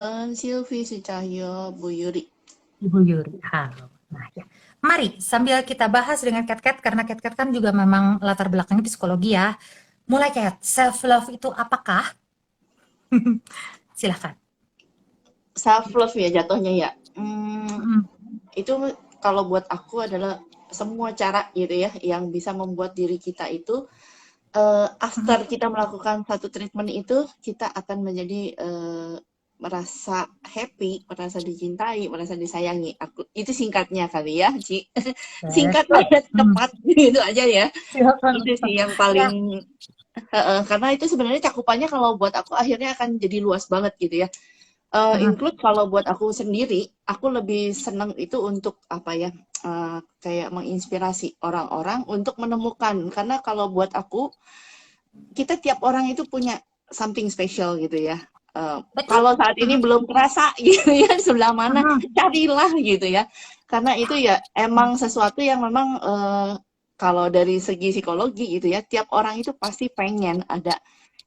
Silvi Sucahyo, Bu Yuri. Ibu Yuri. Halo. Nah, ya. Mari sambil kita bahas dengan Kat-Kat karena Kat-Kat kan juga memang latar belakangnya psikologi ya. Mulai Kat, self love itu apakah? Silahkan. Self love ya jatuhnya ya. Mm, Itu kalau buat aku adalah semua cara gitu ya yang bisa membuat diri kita itu after mm, kita melakukan satu treatment itu kita akan menjadi merasa happy, merasa dicintai, merasa disayangi. Aku itu singkatnya kali ya, Ci. Boleh. Singkat banget, Mm, cepat gitu aja ya. silakan. Itu sih yang Ya. paling karena itu sebenarnya cakupannya kalau buat aku akhirnya akan jadi luas banget gitu ya. Mm, Include kalau buat aku sendiri, aku lebih senang itu untuk apa ya, kayak menginspirasi orang-orang untuk menemukan. Karena kalau buat aku, kita tiap orang itu punya something special gitu ya. Betul. Kalau saat ini Mm, belum terasa gitu ya sebelah mana, mm, carilah gitu ya. Karena itu ya emang sesuatu yang memang kalau dari segi psikologi gitu ya, tiap orang itu pasti pengen ada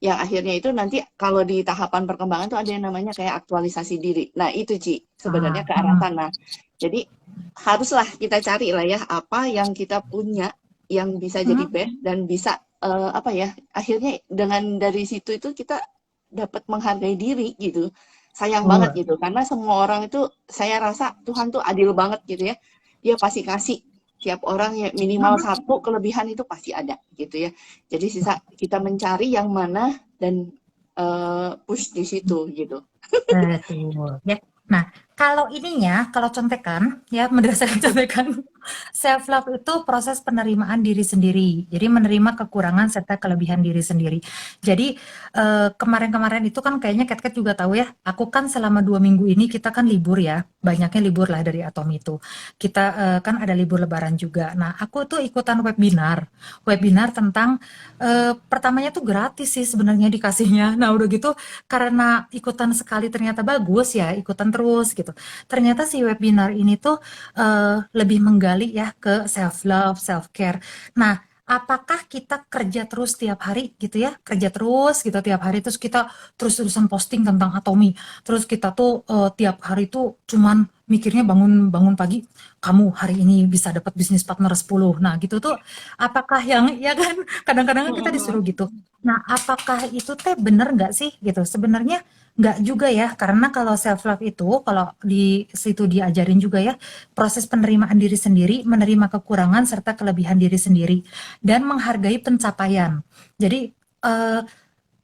yang akhirnya itu nanti kalau di tahapan perkembangan tuh ada yang namanya kayak aktualisasi diri. Nah, itu Ci, sebenarnya ke arah mm, sana. Jadi haruslah kita cari lah ya apa yang kita punya yang bisa jadi mm, best dan bisa apa ya akhirnya dengan dari situ itu kita dapat menghargai diri gitu. Sayang banget betul. gitu karena semua orang itu saya rasa Tuhan tuh adil banget gitu ya. Dia pasti kasih tiap orang ya minimal Mm, satu kelebihan itu pasti ada gitu ya. Jadi sisa kita mencari yang mana dan push di situ gitu. betul. Ya. Nah, kalau ininya, kalau contekan, ya berdasarkan contekan, self love itu proses penerimaan diri sendiri. Jadi menerima kekurangan serta kelebihan diri sendiri. Jadi kemarin-kemarin itu kan kayaknya Kat-Kat juga tahu ya. Aku kan selama 2 minggu ini kita kan libur ya. Banyaknya libur lah dari Atom itu. Kita kan ada libur Lebaran juga. Nah, aku tuh ikutan webinar, webinar tentang pertamanya tuh gratis sih sebenarnya dikasihnya. Nah, udah gitu karena ikutan sekali ternyata bagus ya, ikutan terus gitu. Ternyata si webinar ini tuh lebih menggali ya ke self love, self care. Nah, apakah kita kerja terus tiap hari gitu ya? Kerja terus gitu tiap hari terus kita terus-terusan posting tentang Atomi. Terus kita tuh tiap hari tuh cuman mikirnya bangun-bangun pagi, kamu hari ini bisa dapat bisnis partner 10. Nah, gitu tuh apakah yang ya kan kadang-kadang kan kita disuruh gitu. Nah, apakah itu teh bener nggak sih gitu? Sebenarnya nggak juga ya, karena kalau self love itu, kalau di situ diajarin juga ya, proses penerimaan diri sendiri, menerima kekurangan serta kelebihan diri sendiri, dan menghargai pencapaian. Jadi eh,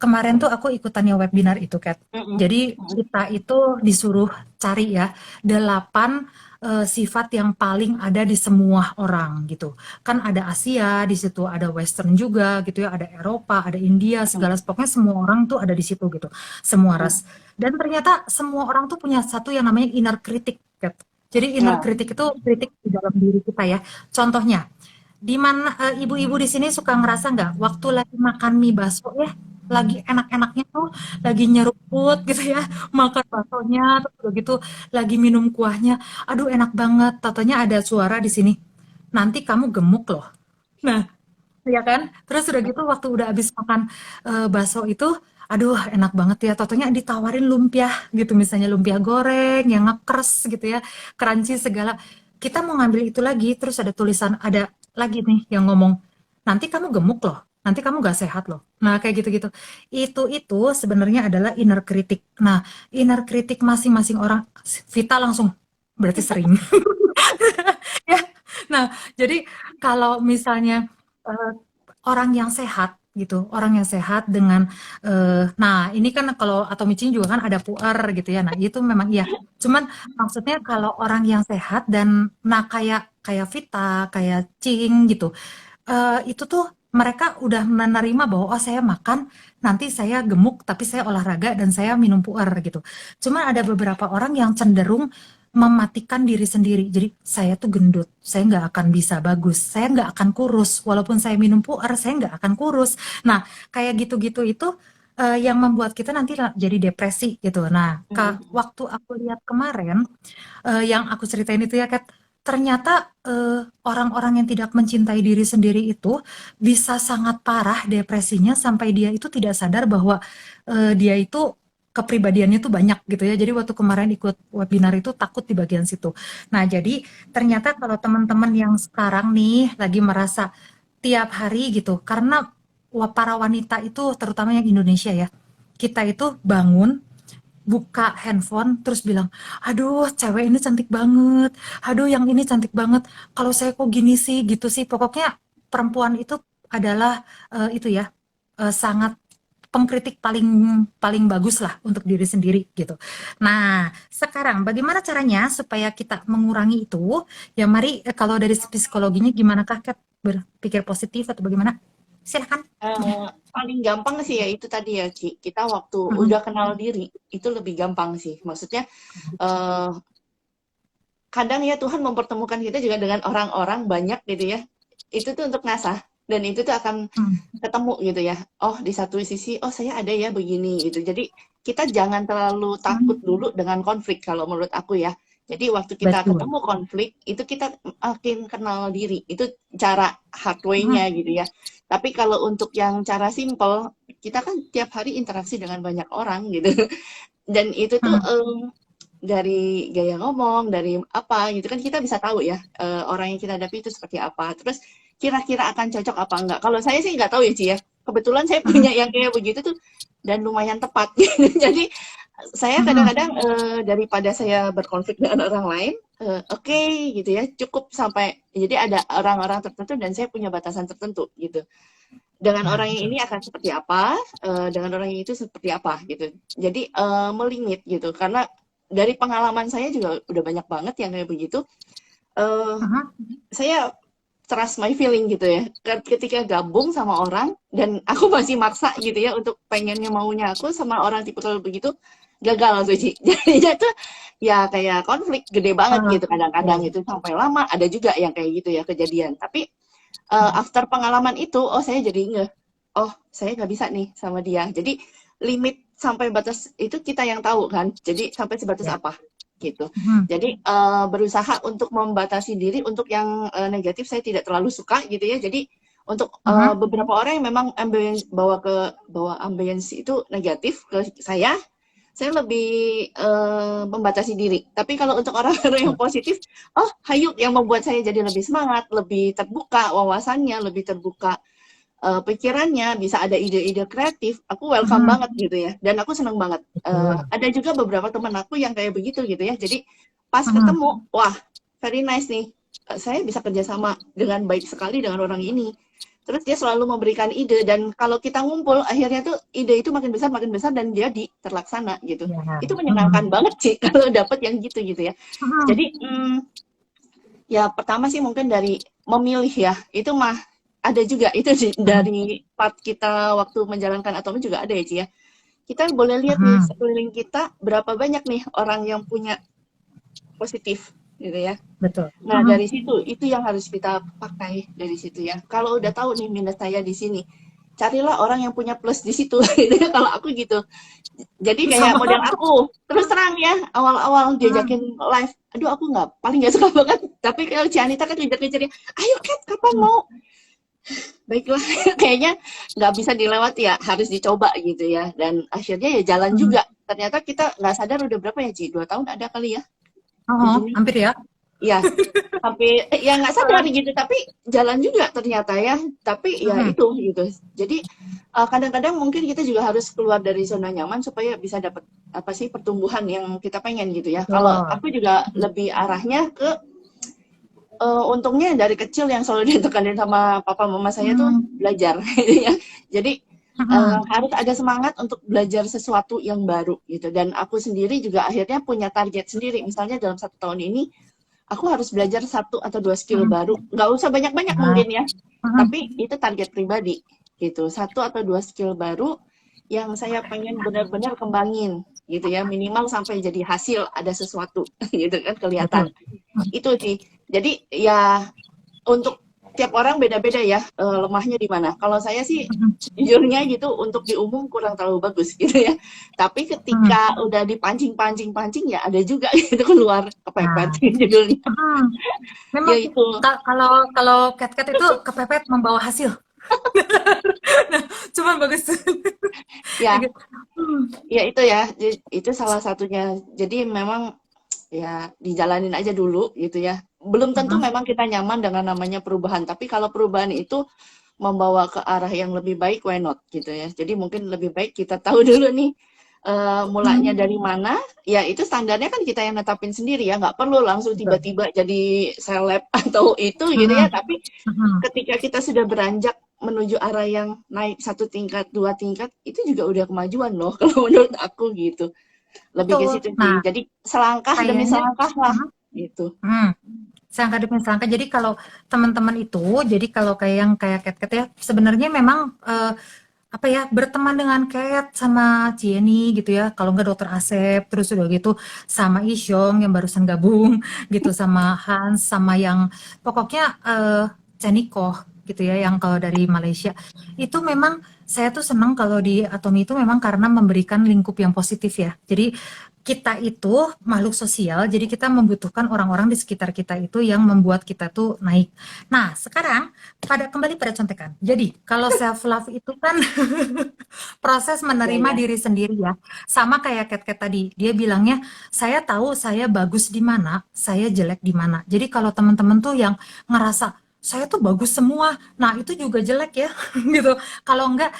kemarin tuh aku ikutannya webinar itu, Kat. Mm-mm. Jadi kita itu disuruh cari ya 8 sifat yang paling ada di semua orang gitu. Kan ada Asia, di situ ada Western juga gitu ya, ada Eropa, ada India, segala pokoknya semua orang tuh ada di situ gitu. Semua ras. Mm-mm. Dan ternyata semua orang tuh punya satu yang namanya inner critic, Kat. Jadi inner Nah, critic itu kritik di dalam diri kita ya. Contohnya, di mana ibu-ibu di sini suka ngerasa nggak waktu lagi makan mie bakso ya, lagi enak-enaknya tuh, lagi nyeruput gitu ya, makan baksonya, terus udah gitu lagi minum kuahnya, aduh enak banget, tatanya ada suara di sini, nanti kamu gemuk loh. Nah, ya kan? Terus udah gitu waktu udah habis makan bakso itu, aduh enak banget ya. Totonya ditawarin lumpia gitu, misalnya lumpia goreng yang ngekres gitu ya, crunchy segala. Kita mau ngambil itu lagi, terus ada tulisan, ada lagi nih yang ngomong, nanti kamu gemuk loh, nanti kamu gak sehat loh. Nah kayak gitu-gitu. Itu sebenarnya adalah inner critic. Nah, inner critic masing-masing orang, Vita langsung berarti sering. Ya, nah jadi kalau misalnya eh, orang yang sehat gitu, orang yang sehat dengan nah ini kan kalau atau micin juga kan ada puer gitu ya. Nah, itu memang iya. Cuman maksudnya kalau orang yang sehat dan nah kayak kayak Vita, kayak Cing gitu. Itu tuh mereka udah menerima bahwa oh saya makan nanti saya gemuk tapi saya olahraga dan saya minum puer gitu. Cuman ada beberapa orang yang cenderung mematikan diri sendiri. Jadi saya tuh gendut, saya nggak akan bisa bagus, saya nggak akan kurus. Walaupun saya minum puer, saya nggak akan kurus. Nah, kayak gitu-gitu itu yang membuat kita nanti jadi depresi gitu. Nah, mm-mm. waktu aku lihat kemarin, yang aku ceritain itu ya, Kat, ternyata orang-orang yang tidak mencintai diri sendiri itu bisa sangat parah depresinya sampai dia itu tidak sadar bahwa dia itu kepribadiannya tuh banyak gitu ya. Jadi waktu kemarin ikut webinar itu takut di bagian situ. Nah, jadi ternyata kalau teman-teman yang sekarang nih lagi merasa tiap hari gitu, karena para wanita itu terutama yang Indonesia ya, kita itu bangun buka handphone terus bilang, aduh cewek ini cantik banget, aduh yang ini cantik banget, kalau saya kok gini sih gitu sih. Pokoknya perempuan itu adalah itu ya, sangat pengkritik paling paling bagus lah untuk diri sendiri gitu. Nah, sekarang bagaimana caranya supaya kita mengurangi itu? Ya mari, kalau dari psikologinya gimana Kak Kat? Berpikir positif atau bagaimana? Silakan. Paling gampang sih ya itu tadi ya, Ci. Kita waktu Mhm. udah kenal diri, itu lebih gampang sih. Maksudnya, eh, kadang ya Tuhan mempertemukan kita juga dengan orang-orang banyak gitu ya. Itu tuh untuk ngasah. Dan itu tuh akan Hmm, ketemu gitu ya. Oh, di satu sisi, oh saya ada ya begini gitu. Jadi kita jangan terlalu takut hmm, dulu dengan konflik kalau menurut aku ya. Jadi waktu kita betul. ketemu konflik, itu kita makin kenal diri. Itu cara hard Mhm, way-nya gitu ya. Tapi kalau untuk yang cara simple, kita kan tiap hari interaksi dengan banyak orang gitu. Dan itu tuh hmm, dari gaya ngomong, dari apa gitu kan kita bisa tahu ya orang yang kita hadapi itu seperti apa. Terus kira-kira akan cocok apa enggak. Kalau saya sih nggak tahu ya Ci ya. Kebetulan saya mhm, punya yang kayak begitu tuh dan lumayan tepat gitu. Jadi saya mhm, kadang-kadang daripada saya berkonflik dengan orang lain, oke gitu ya, cukup sampai jadi ada orang-orang tertentu dan saya punya batasan tertentu gitu. Dengan nah, orang yang betul. ini akan seperti apa, dengan orang yang itu seperti apa gitu. Jadi melimit gitu karena dari pengalaman saya juga udah banyak banget yang kayak begitu. Eh, Mhm, saya trust my feeling gitu ya. Ketika gabung sama orang dan aku masih maksa gitu ya untuk pengennya maunya aku sama orang tipe kalau begitu gagal tuh Ci. Jadinya tuh ya kayak konflik gede banget gitu kadang-kadang oke. itu sampai lama ada juga yang kayak gitu ya kejadian. Tapi Mhm, after pengalaman itu, oh saya jadi nggak, oh saya nggak bisa nih sama dia. Jadi limit sampai batas itu kita yang tahu kan. Jadi sampai sebatas ya. apa gitu. Mhm, Jadi berusaha untuk membatasi diri untuk yang negatif saya tidak terlalu suka gitu ya. Jadi untuk mhm, beberapa orang yang memang ambience bawa ambience itu negatif ke saya lebih membatasi diri. Tapi kalau untuk orang-orang yang betul. positif, oh hayuk yang membuat saya jadi lebih semangat, lebih terbuka wawasannya, lebih terbuka pikirannya, bisa ada ide-ide kreatif, aku welcome Mhm, banget gitu ya. Dan aku seneng banget. betul. Ada juga beberapa teman aku yang kayak begitu gitu ya. Jadi pas Mhm, ketemu, wah very nice nih. Saya bisa kerjasama dengan baik sekali dengan orang ini. Terus dia selalu memberikan ide dan kalau kita ngumpul akhirnya tuh ide itu makin besar dan jadi terlaksana gitu. ya. Itu Mhm, menyenangkan banget sih kalau dapat yang gitu ya. mhm, Jadi ya pertama sih mungkin dari memilih ya. Itu mah ada juga itu mhm, dari part kita waktu menjalankan atomi juga ada ya Ci ya. Kita boleh lihat nih mhm, sekeliling kita berapa banyak nih orang yang punya positif gitu ya. betul. Nah, Mhm, dari situ, itu yang harus kita pakai dari situ ya. Kalau udah tahu nih minus saya di sini, carilah orang yang punya plus di situ. Gitu ya. Kalau aku gitu. Jadi kayak sama. model aku, terus terang ya, awal-awal Mhm, diajakin live, aduh aku nggak, paling nggak suka banget. Tapi kalau Cianita kan ngejar-ngejarnya, ayo Kat, kapan mhm, mau? Baiklah, kayaknya nggak bisa dilewati ya, harus dicoba gitu ya. Dan akhirnya ya jalan mhm. juga. Ternyata kita nggak sadar udah berapa ya, Ci? 2 tahun ada kali ya, Heeh, begini. hampir ya. Ya, sampai ya nggak sadar Heeh, gitu tapi jalan juga ternyata ya tapi ya mhm, itu gitu jadi kadang-kadang mungkin kita juga harus keluar dari zona nyaman supaya bisa dapat apa sih pertumbuhan yang kita pengen gitu ya kalau betul. aku juga lebih arahnya ke untungnya dari kecil yang selalu ditekanin sama papa mama saya tuh Mhm, belajar gitu ya jadi mhm, harus ada semangat untuk belajar sesuatu yang baru gitu dan aku sendiri juga akhirnya punya target sendiri misalnya dalam 1 tahun ini aku harus belajar 1 atau 2 skill mhm. baru. Nggak usah banyak-banyak Nah, mungkin ya, mhm, tapi itu target pribadi gitu. 1 atau 2 skill baru yang saya pengen benar-benar kembangin gitu ya, minimal sampai jadi hasil ada sesuatu gitu kan kelihatan. betul. Mhm, Itu sih. Jadi ya untuk tiap orang beda-beda ya lemahnya di mana. Kalau saya sih mhm, jujurnya gitu untuk di umum kurang terlalu bagus gitu ya. Tapi mhm. ketika udah dipancing-pancing-pancing ya ada juga gitu keluar kepepet Nah, judulnya. mhm. Ya Memang itu. kalau kalau cat-cat itu kepepet membawa hasil. Nah, cuman bagus. Ya, Gitu. Hmm, ya itu ya, itu salah satunya. Jadi memang ya dijalanin aja dulu gitu ya. Belum tentu mm-mm. memang kita nyaman dengan namanya perubahan, tapi kalau perubahan itu membawa ke arah yang lebih baik, why not gitu ya. Jadi mungkin lebih baik kita tahu dulu nih mulanya dari Hmm, mana, ya itu standarnya kan kita yang netapin sendiri ya, nggak perlu langsung betul. tiba-tiba jadi seleb atau itu gitu ya, Mm-mm, tapi mm-mm. ketika kita sudah beranjak menuju arah yang naik satu tingkat, dua tingkat, itu juga udah kemajuan loh kalau menurut aku gitu. Lebih ke Betul. situ sih. Nah, Jadi selangkah demi kayaknya, selangkah lah mm, gitu. mm, sangka demi sangka. Jadi kalau teman-teman itu, jadi kalau kayak yang kayak Cat-Cat ya, sebenarnya memang apa ya, berteman dengan Cat sama Jenny gitu ya. Kalau nggak Dokter Asep, terus udah gitu sama Isyong yang barusan gabung gitu, sama Hans, sama yang pokoknya Ceniko gitu ya, yang kalau dari Malaysia. Itu memang saya tuh senang kalau di Atomi itu memang karena memberikan lingkup yang positif ya. Jadi kita itu makhluk sosial, jadi kita membutuhkan orang-orang di sekitar kita itu yang membuat kita tuh naik. Nah, sekarang kembali pada contekan. Jadi, kalau self love itu kan proses Ya, menerima ya. diri sendiri ya. Sama kayak Kat-Kat tadi, dia bilangnya, saya tahu saya bagus di mana, saya jelek di mana. Jadi kalau teman-teman tuh yang ngerasa saya tuh bagus semua, nah itu juga jelek ya, gitu. Kalau enggak,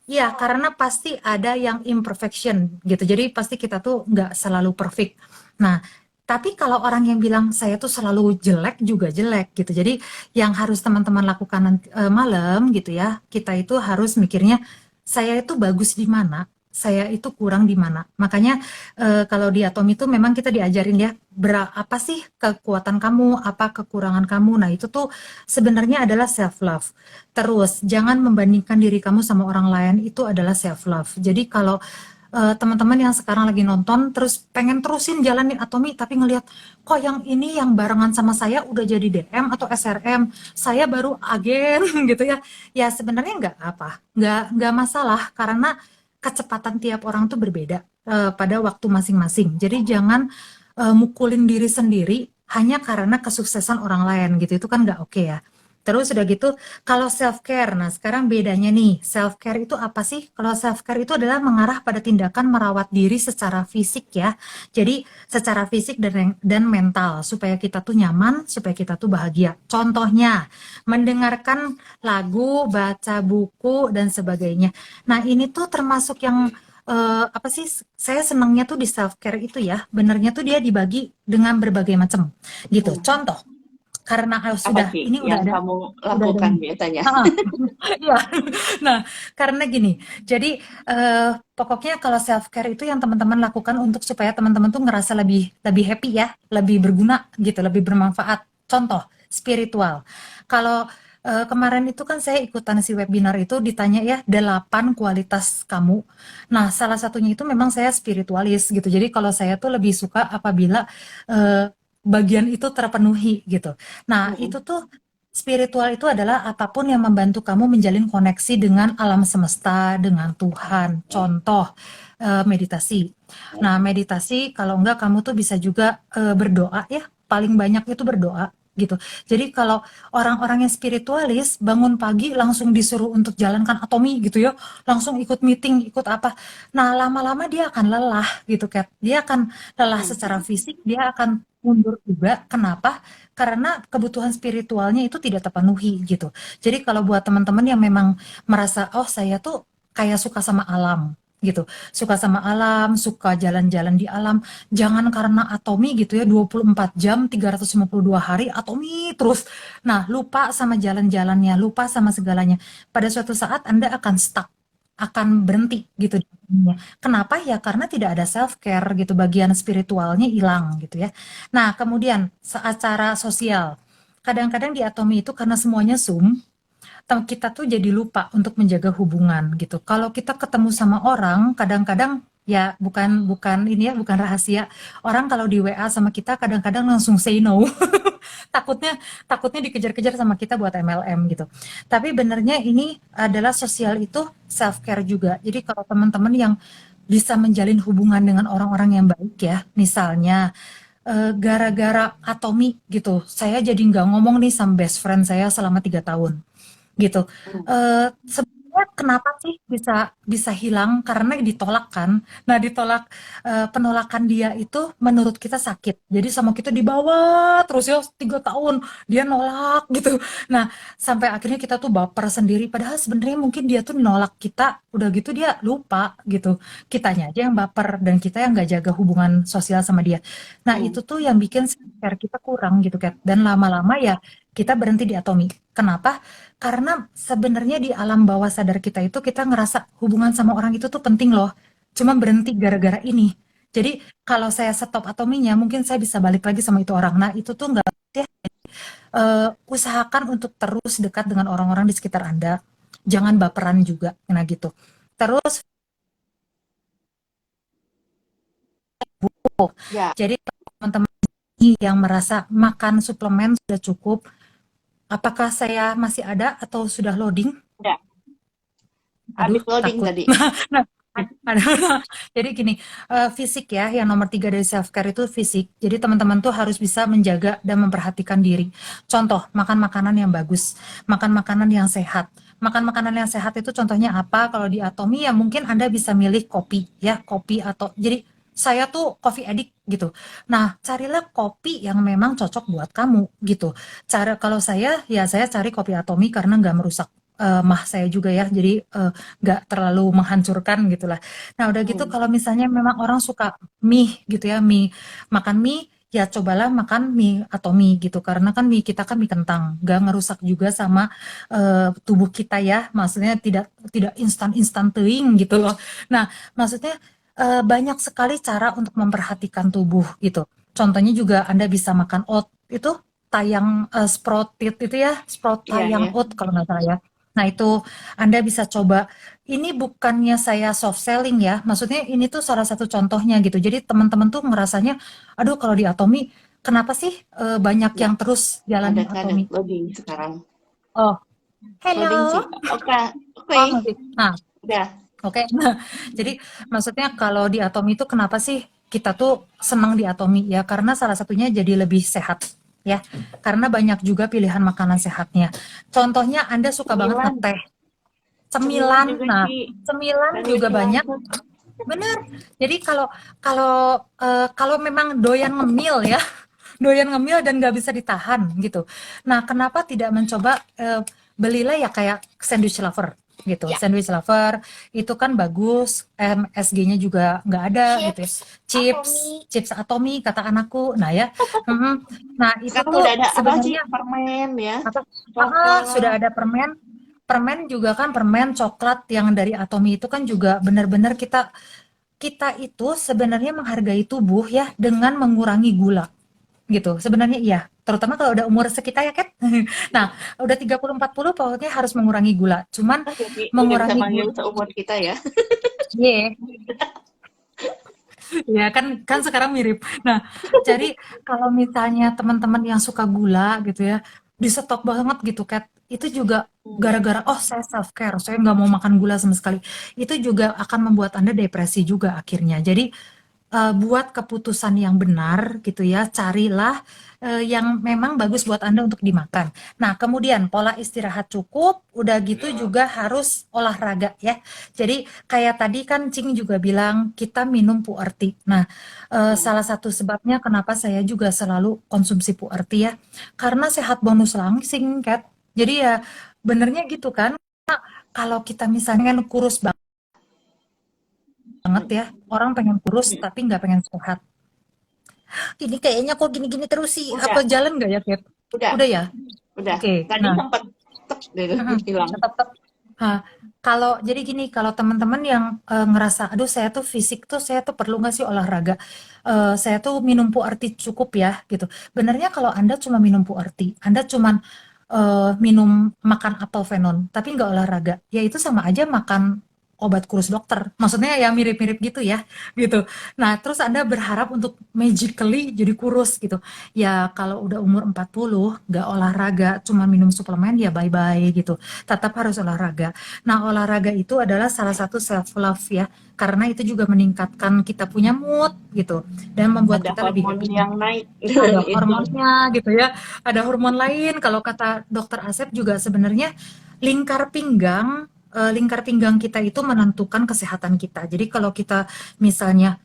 ya karena pasti ada yang imperfection gitu. Jadi pasti kita tuh nggak selalu perfect. Nah, tapi kalau orang yang bilang saya tuh selalu jelek juga jelek gitu. Jadi yang harus teman-teman lakukan nanti, malam gitu ya, kita itu harus mikirnya saya itu bagus di mana, saya itu kurang di mana. Makanya kalau di Atom itu memang kita diajarin ya, apa sih kekuatan kamu, apa kekurangan kamu. Nah, itu tuh sebenarnya adalah self love. Terus jangan membandingkan diri kamu sama orang lain, itu adalah self love. Jadi kalau teman-teman yang sekarang lagi nonton terus pengen terusin jalanin Atomi tapi ngelihat kok yang ini yang barengan sama saya udah jadi DM atau SRM, saya baru agen gitu ya. Ya sebenarnya nggak masalah karena kecepatan tiap orang tuh berbeda pada waktu masing-masing. Jadi jangan mukulin diri sendiri hanya karena kesuksesan orang lain gitu. Itu kan nggak oke ya. Terus udah gitu, kalau self care, nah sekarang bedanya nih, self care itu apa sih? Kalau self care itu adalah mengarah pada tindakan merawat diri secara fisik ya. Jadi secara fisik dan mental supaya kita tuh nyaman, supaya kita tuh bahagia. Contohnya, mendengarkan lagu, baca buku dan sebagainya. Nah, ini tuh termasuk yang apa sih? Saya senangnya tuh di self care itu ya. Benernya tuh dia dibagi dengan berbagai macam gitu. Hmm. Contoh, karena Apa sudah sih ini yang kamu udah ada lakukan nih. biasanya? Heeh, iya. Nah, karena gini, jadi pokoknya kalau self care itu yang teman-teman lakukan untuk supaya teman-teman tuh ngerasa lebih lebih happy ya, lebih berguna gitu, lebih bermanfaat. Contoh, spiritual. Kalau kemarin itu kan saya ikutan si webinar itu ditanya ya 8 kualitas kamu. Nah, salah satunya itu memang saya spiritualis gitu. Jadi kalau saya tuh lebih suka apabila bagian itu terpenuhi gitu. Nah, itu Mm-mm. tuh spiritual itu adalah apapun yang membantu kamu menjalin koneksi dengan alam semesta, dengan Tuhan. Contoh, meditasi. Nah, meditasi kalau enggak kamu tuh bisa juga berdoa ya. Paling banyak itu berdoa gitu. Jadi kalau orang-orang yang spiritualis bangun pagi langsung disuruh untuk jalankan Atomi gitu ya, langsung ikut meeting, ikut apa. Nah, lama-lama dia akan lelah gitu, Kat. Dia akan lelah secara Mm-mm. fisik, dia akan mundur juga. Kenapa? Karena kebutuhan spiritualnya itu tidak terpenuhi gitu. Jadi kalau buat teman-teman yang memang merasa oh saya tuh kayak suka sama alam gitu. Suka sama alam, suka jalan-jalan di alam. Jangan karena atomi gitu ya 24 jam 352 hari atomi terus. Nah, lupa sama jalan-jalannya, lupa sama segalanya. Pada suatu saat Anda akan stuck, akan berhenti gitu. Kenapa ya? Karena tidak ada self care gitu, bagian spiritualnya hilang gitu ya. Nah, kemudian secara sosial, kadang-kadang di Atomi itu karena semuanya Zoom, kita tuh jadi lupa untuk menjaga hubungan gitu. Kalau kita ketemu sama orang, kadang-kadang ya bukan bukan ini ya, bukan rahasia. Orang kalau di WA sama kita kadang-kadang langsung say no. Takutnya takutnya dikejar-kejar sama kita buat MLM gitu. Tapi benernya ini adalah sosial itu self care juga. Jadi kalau teman-teman yang bisa menjalin hubungan dengan orang-orang yang baik ya, misalnya gara-gara Atomi gitu, saya jadi nggak ngomong nih sama best friend saya selama 3 tahun. gitu. Hmm. Sebenarnya kenapa sih bisa bisa hilang? Karena ditolak kan. Nah, ditolak, penolakan dia itu menurut kita sakit. Jadi sama kita dibawa terus ya 3 tahun dia nolak gitu. Nah, sampai akhirnya kita tuh baper sendiri. Padahal sebenarnya mungkin dia tuh nolak kita, udah gitu dia lupa gitu. Kitanya aja yang baper dan kita yang nggak jaga hubungan sosial sama dia. Nah, Hmm. itu tuh yang bikin self-care kita kurang gitu, Kat. Dan lama-lama ya kita berhenti di atomi. Kenapa? Karena sebenarnya di alam bawah sadar kita itu kita ngerasa hubungan sama orang itu tuh penting loh. Cuma berhenti gara-gara ini. Jadi kalau saya stop atominya, mungkin saya bisa balik lagi sama itu orang. Nah, itu tuh nggak ya. Usahakan untuk terus dekat dengan orang-orang di sekitar Anda. Jangan baperan juga, nah gitu. Terus, Ya, jadi teman-teman yang merasa makan suplemen sudah cukup, apakah saya masih ada atau sudah loading? udah Aduh, habis loading takut. tadi. Nah, ada. Jadi gini, fisik ya, yang nomor 3 dari self care itu fisik. Jadi teman-teman tuh harus bisa menjaga dan memperhatikan diri. Contoh, makan makanan yang bagus, makan makanan yang sehat. Makan makanan yang sehat itu contohnya apa? Kalau di Atomi ya mungkin Anda bisa milih kopi ya, kopi atau jadi saya tuh coffee addict gitu. Nah, carilah kopi yang memang cocok buat kamu gitu. Cara kalau saya ya saya cari kopi Atomi karena nggak merusak mah saya juga ya. Jadi nggak terlalu menghancurkan gitulah. Nah udah gitu Hmm. kalau misalnya memang orang suka mie gitu ya, mie makan mie ya cobalah makan mie atau mie gitu karena kan mie kita kan mie kentang nggak ngerusak juga sama tubuh kita ya, maksudnya tidak tidak instan instan teuing gitu loh. Nah maksudnya banyak sekali cara untuk memperhatikan tubuh gitu. Contohnya juga Anda bisa makan oat itu tayang sprouted itu ya, sprout Iya, tayang ya. oat kalau nggak salah ya. Nah itu Anda bisa coba. Ini bukannya saya soft selling ya, maksudnya ini tuh salah satu contohnya gitu. Jadi teman-teman tuh ngerasanya, aduh kalau di Atomi, kenapa sih banyak Ya, yang terus jalanin ada Atomi? loading sekarang. Oh, Loading sih. hello. Oke, oke. Oh, masih. Nah, Udah. oke. Nah, jadi maksudnya kalau di Atomi itu kenapa sih kita tuh senang di Atomi ya? Karena salah satunya jadi lebih sehat ya. Karena banyak juga pilihan makanan sehatnya. Contohnya Anda suka banget Cemilan. ngeteh, Cemilan cemilan. juga Nah, sih. cemilan Sandwich juga banyak. lunch. Bener. Jadi kalau kalau kalau memang doyan ngemil ya, doyan ngemil dan nggak bisa ditahan gitu. Nah, kenapa tidak mencoba belilah ya kayak sandwich lover gitu. Ya. Sandwich lover itu kan bagus, MSG-nya juga nggak ada gitu ya. Chips. Chips, Atomi. chips atomi kata anakku. Nah ya, mm-mm. Nah itu Sekarang udah tuh ada apa sih? sebenarnya Permen ya. apa? Sudah Coklat. ada permen. Permen juga kan permen coklat yang dari Atomi itu kan juga benar-benar kita kita itu sebenarnya menghargai tubuh ya dengan mengurangi gula gitu. Sebenarnya iya, terutama kalau udah umur sekitar ya Kat. Nah, udah 30-40 pokoknya harus mengurangi gula. Cuman Oh, jadi udah bisa mengurangi manggil gula, seumur kita ya. yeah, ya kan kan sekarang mirip. Nah, jadi kalau misalnya teman-teman yang suka gula gitu ya, di stop banget gitu Kat. Itu juga gara-gara oh saya self care, saya nggak mau makan gula sama sekali. Itu juga akan membuat Anda depresi juga akhirnya. Jadi buat keputusan yang benar gitu ya, carilah yang memang bagus buat Anda untuk dimakan. Nah, kemudian pola istirahat cukup, udah gitu juga harus olahraga ya. Jadi kayak tadi kan Cing juga bilang kita minum puerti. Nah, Hmm. salah satu sebabnya kenapa saya juga selalu konsumsi puerti ya, karena sehat bonus langsing, Kat. Jadi ya benernya gitu kan, kalau kita misalnya kan kurus banget Hmm. ya, orang pengen kurus Hmm. tapi nggak pengen sehat. Ini kayaknya kok gini-gini terus sih. Apa Udah, jalan nggak ya, Kat? udah, Udah ya? udah. Oke. Tadi Nah, sempat tek gitu mm-mm. hilang. Tetap. Nah, kalau jadi gini, kalau teman-teman yang ngerasa, aduh saya tuh fisik tuh saya tuh perlu nggak sih olahraga? Saya tuh minum puerti cukup ya, gitu. Benarnya kalau Anda cuma minum puerti, Anda cuma minum makan apel venon, tapi nggak olahraga, ya itu sama aja makan obat kurus dokter. Maksudnya ya mirip-mirip gitu ya, gitu. Nah, terus Anda berharap untuk magically jadi kurus gitu. Ya kalau udah umur 40, nggak olahraga, cuma minum suplemen ya bye-bye gitu. Tetap harus olahraga. Nah, olahraga itu adalah salah satu self love ya, karena itu juga meningkatkan kita punya mood gitu dan membuat Ada kita lebih hormon happy. yang naik Ada itu. hormonnya gitu ya, ada hormon lain. Kalau kata dokter Asep juga sebenarnya lingkar pinggang, lingkar pinggang kita itu menentukan kesehatan kita. Jadi kalau kita misalnya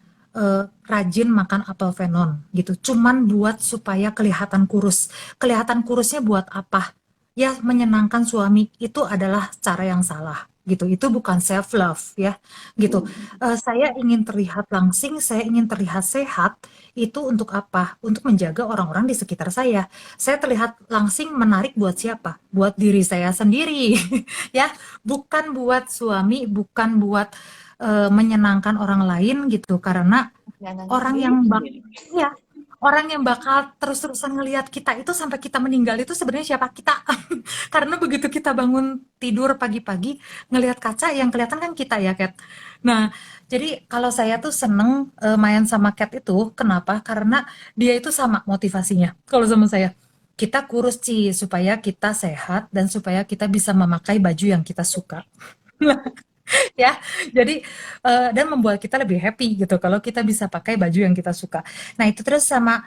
rajin makan apel venon gitu, cuman buat supaya kelihatan kurus. Kelihatan kurusnya buat apa? Ya menyenangkan suami itu adalah cara yang salah gitu. Itu bukan self love ya gitu. Saya ingin terlihat langsing, saya ingin terlihat sehat, itu untuk apa? Untuk menjaga orang-orang di sekitar saya. Saya terlihat langsing menarik buat siapa? Buat diri saya sendiri, ya. Bukan buat suami, bukan buat menyenangkan orang lain gitu. Karena Jangan orang diri yang sendiri. ya, orang yang bakal terus-terusan ngelihat kita itu sampai kita meninggal itu sebenarnya siapa kita? Karena begitu kita bangun tidur pagi-pagi, ngelihat kaca yang kelihatan kan kita ya, Kat. Nah, jadi kalau saya tuh seneng main sama Kat itu, kenapa? Karena dia itu sama motivasinya. Kalau sama saya, kita kurus Ci, supaya kita sehat dan supaya kita bisa memakai baju yang kita suka. Ya, jadi dan membuat kita lebih happy gitu kalau kita bisa pakai baju yang kita suka. Nah, itu terus sama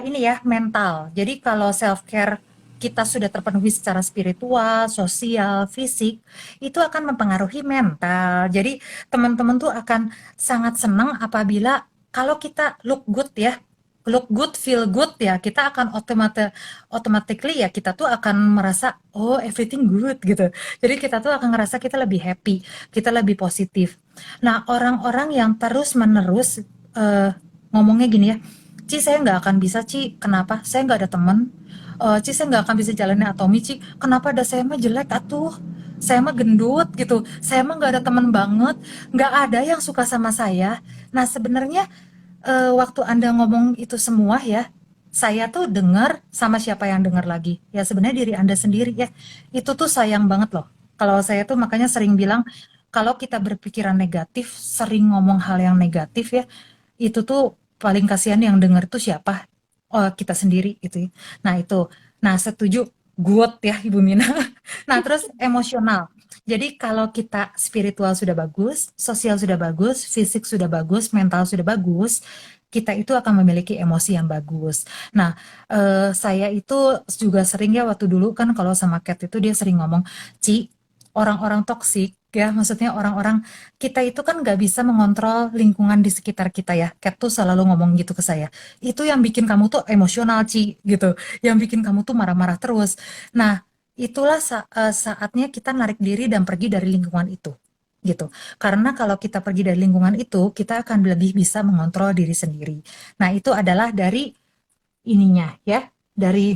ini ya mental. Jadi kalau self care kita sudah terpenuhi secara spiritual, sosial, fisik, itu akan mempengaruhi mental. Jadi teman-teman tuh akan sangat senang apabila kalau kita look good ya, look good, feel good ya, kita akan automatically ya kita tuh akan merasa oh everything good gitu. Jadi kita tuh akan ngerasa kita lebih happy, kita lebih positif. Nah, orang-orang yang terus-menerus eh, ngomongnya gini ya, Ci saya nggak akan bisa Ci, kenapa? Saya nggak ada temen. Ci saya nggak akan bisa jalanin Atomi Ci, kenapa ada saya mah jelek atuh? Saya mah gendut gitu, saya mah nggak ada temen banget, nggak ada yang suka sama saya. Nah sebenarnya waktu Anda ngomong itu semua ya, saya tuh dengar sama siapa yang dengar lagi. Ya sebenarnya diri Anda sendiri ya. Itu tuh sayang banget loh. Kalau saya tuh makanya sering bilang, kalau kita berpikiran negatif, sering ngomong hal yang negatif ya, itu tuh paling kasihan yang dengar tuh siapa? Oh, kita sendiri gitu ya. Nah itu. Nah setuju. Good ya Ibu Mina. Nah terus emosional. Jadi kalau kita spiritual sudah bagus, sosial sudah bagus, fisik sudah bagus, mental sudah bagus, kita itu akan memiliki emosi yang bagus. Nah, saya itu juga sering ya waktu dulu kan kalau sama Kat itu dia sering ngomong, Ci, orang-orang toksik ya, maksudnya orang-orang kita itu kan nggak bisa mengontrol lingkungan di sekitar kita ya. Kat tuh selalu ngomong gitu ke saya. Itu yang bikin kamu tuh emosional, Ci, gitu. Yang bikin kamu tuh marah-marah terus. Nah, itulah saatnya kita narik diri dan pergi dari lingkungan itu gitu. Karena kalau kita pergi dari lingkungan itu, kita akan lebih bisa mengontrol diri sendiri. Nah, itu adalah dari ininya ya, dari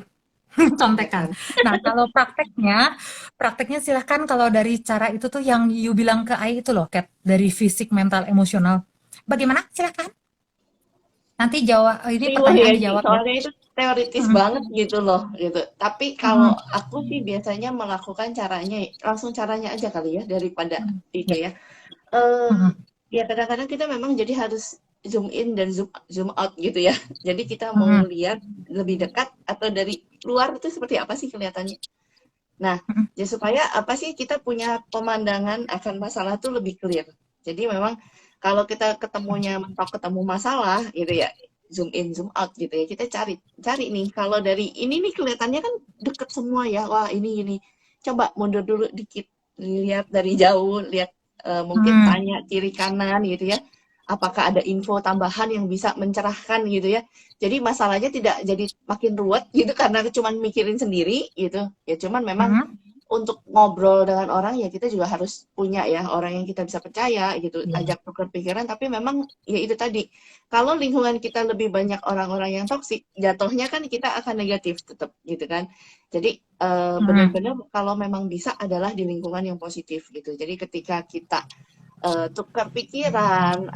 contekan. Contekan. Nah, kalau prakteknya, prakteknya silahkan kalau dari cara itu tuh yang you bilang ke Ai itu loh, Kat, dari fisik, mental, emosional. Bagaimana? Silahkan. Nanti jawab, ini Riwah ya, pertanyaan Ci. dijawab ya. Soalnya itu teoritis Mm, banget gitu loh, gitu. Tapi kalau mm, aku sih biasanya melakukan caranya, langsung caranya aja kali ya, daripada mm. itu Ya. ya. Eh, Mm, ya kadang-kadang kita memang jadi harus zoom in dan zoom zoom out gitu ya. Jadi kita mau mm, lihat lebih dekat atau dari luar itu seperti apa sih kelihatannya. Nah, mm, ya supaya apa sih kita punya pemandangan akan masalah tuh lebih clear. Jadi memang kalau kita ketemunya mentok ketemu masalah gitu ya, zoom in zoom out gitu ya. Kita cari cari nih kalau dari ini nih kelihatannya kan deket semua ya. Wah, ini. Coba mundur dulu dikit, lihat dari jauh, lihat mungkin mm. tanya kiri kanan gitu ya. Apakah ada info tambahan yang bisa mencerahkan gitu ya. Jadi masalahnya tidak jadi makin ruwet gitu karena cuma mikirin sendiri gitu. Ya cuman memang Mm. untuk ngobrol dengan orang ya kita juga harus punya ya orang yang kita bisa percaya gitu, Iya. ajak tukar pikiran. Tapi memang ya itu tadi, kalau lingkungan kita lebih banyak orang-orang yang toksik, jatuhnya kan kita akan negatif tetap gitu kan. Jadi Mm. benar-benar kalau memang bisa adalah di lingkungan yang positif gitu. Jadi ketika kita tukar pikiran,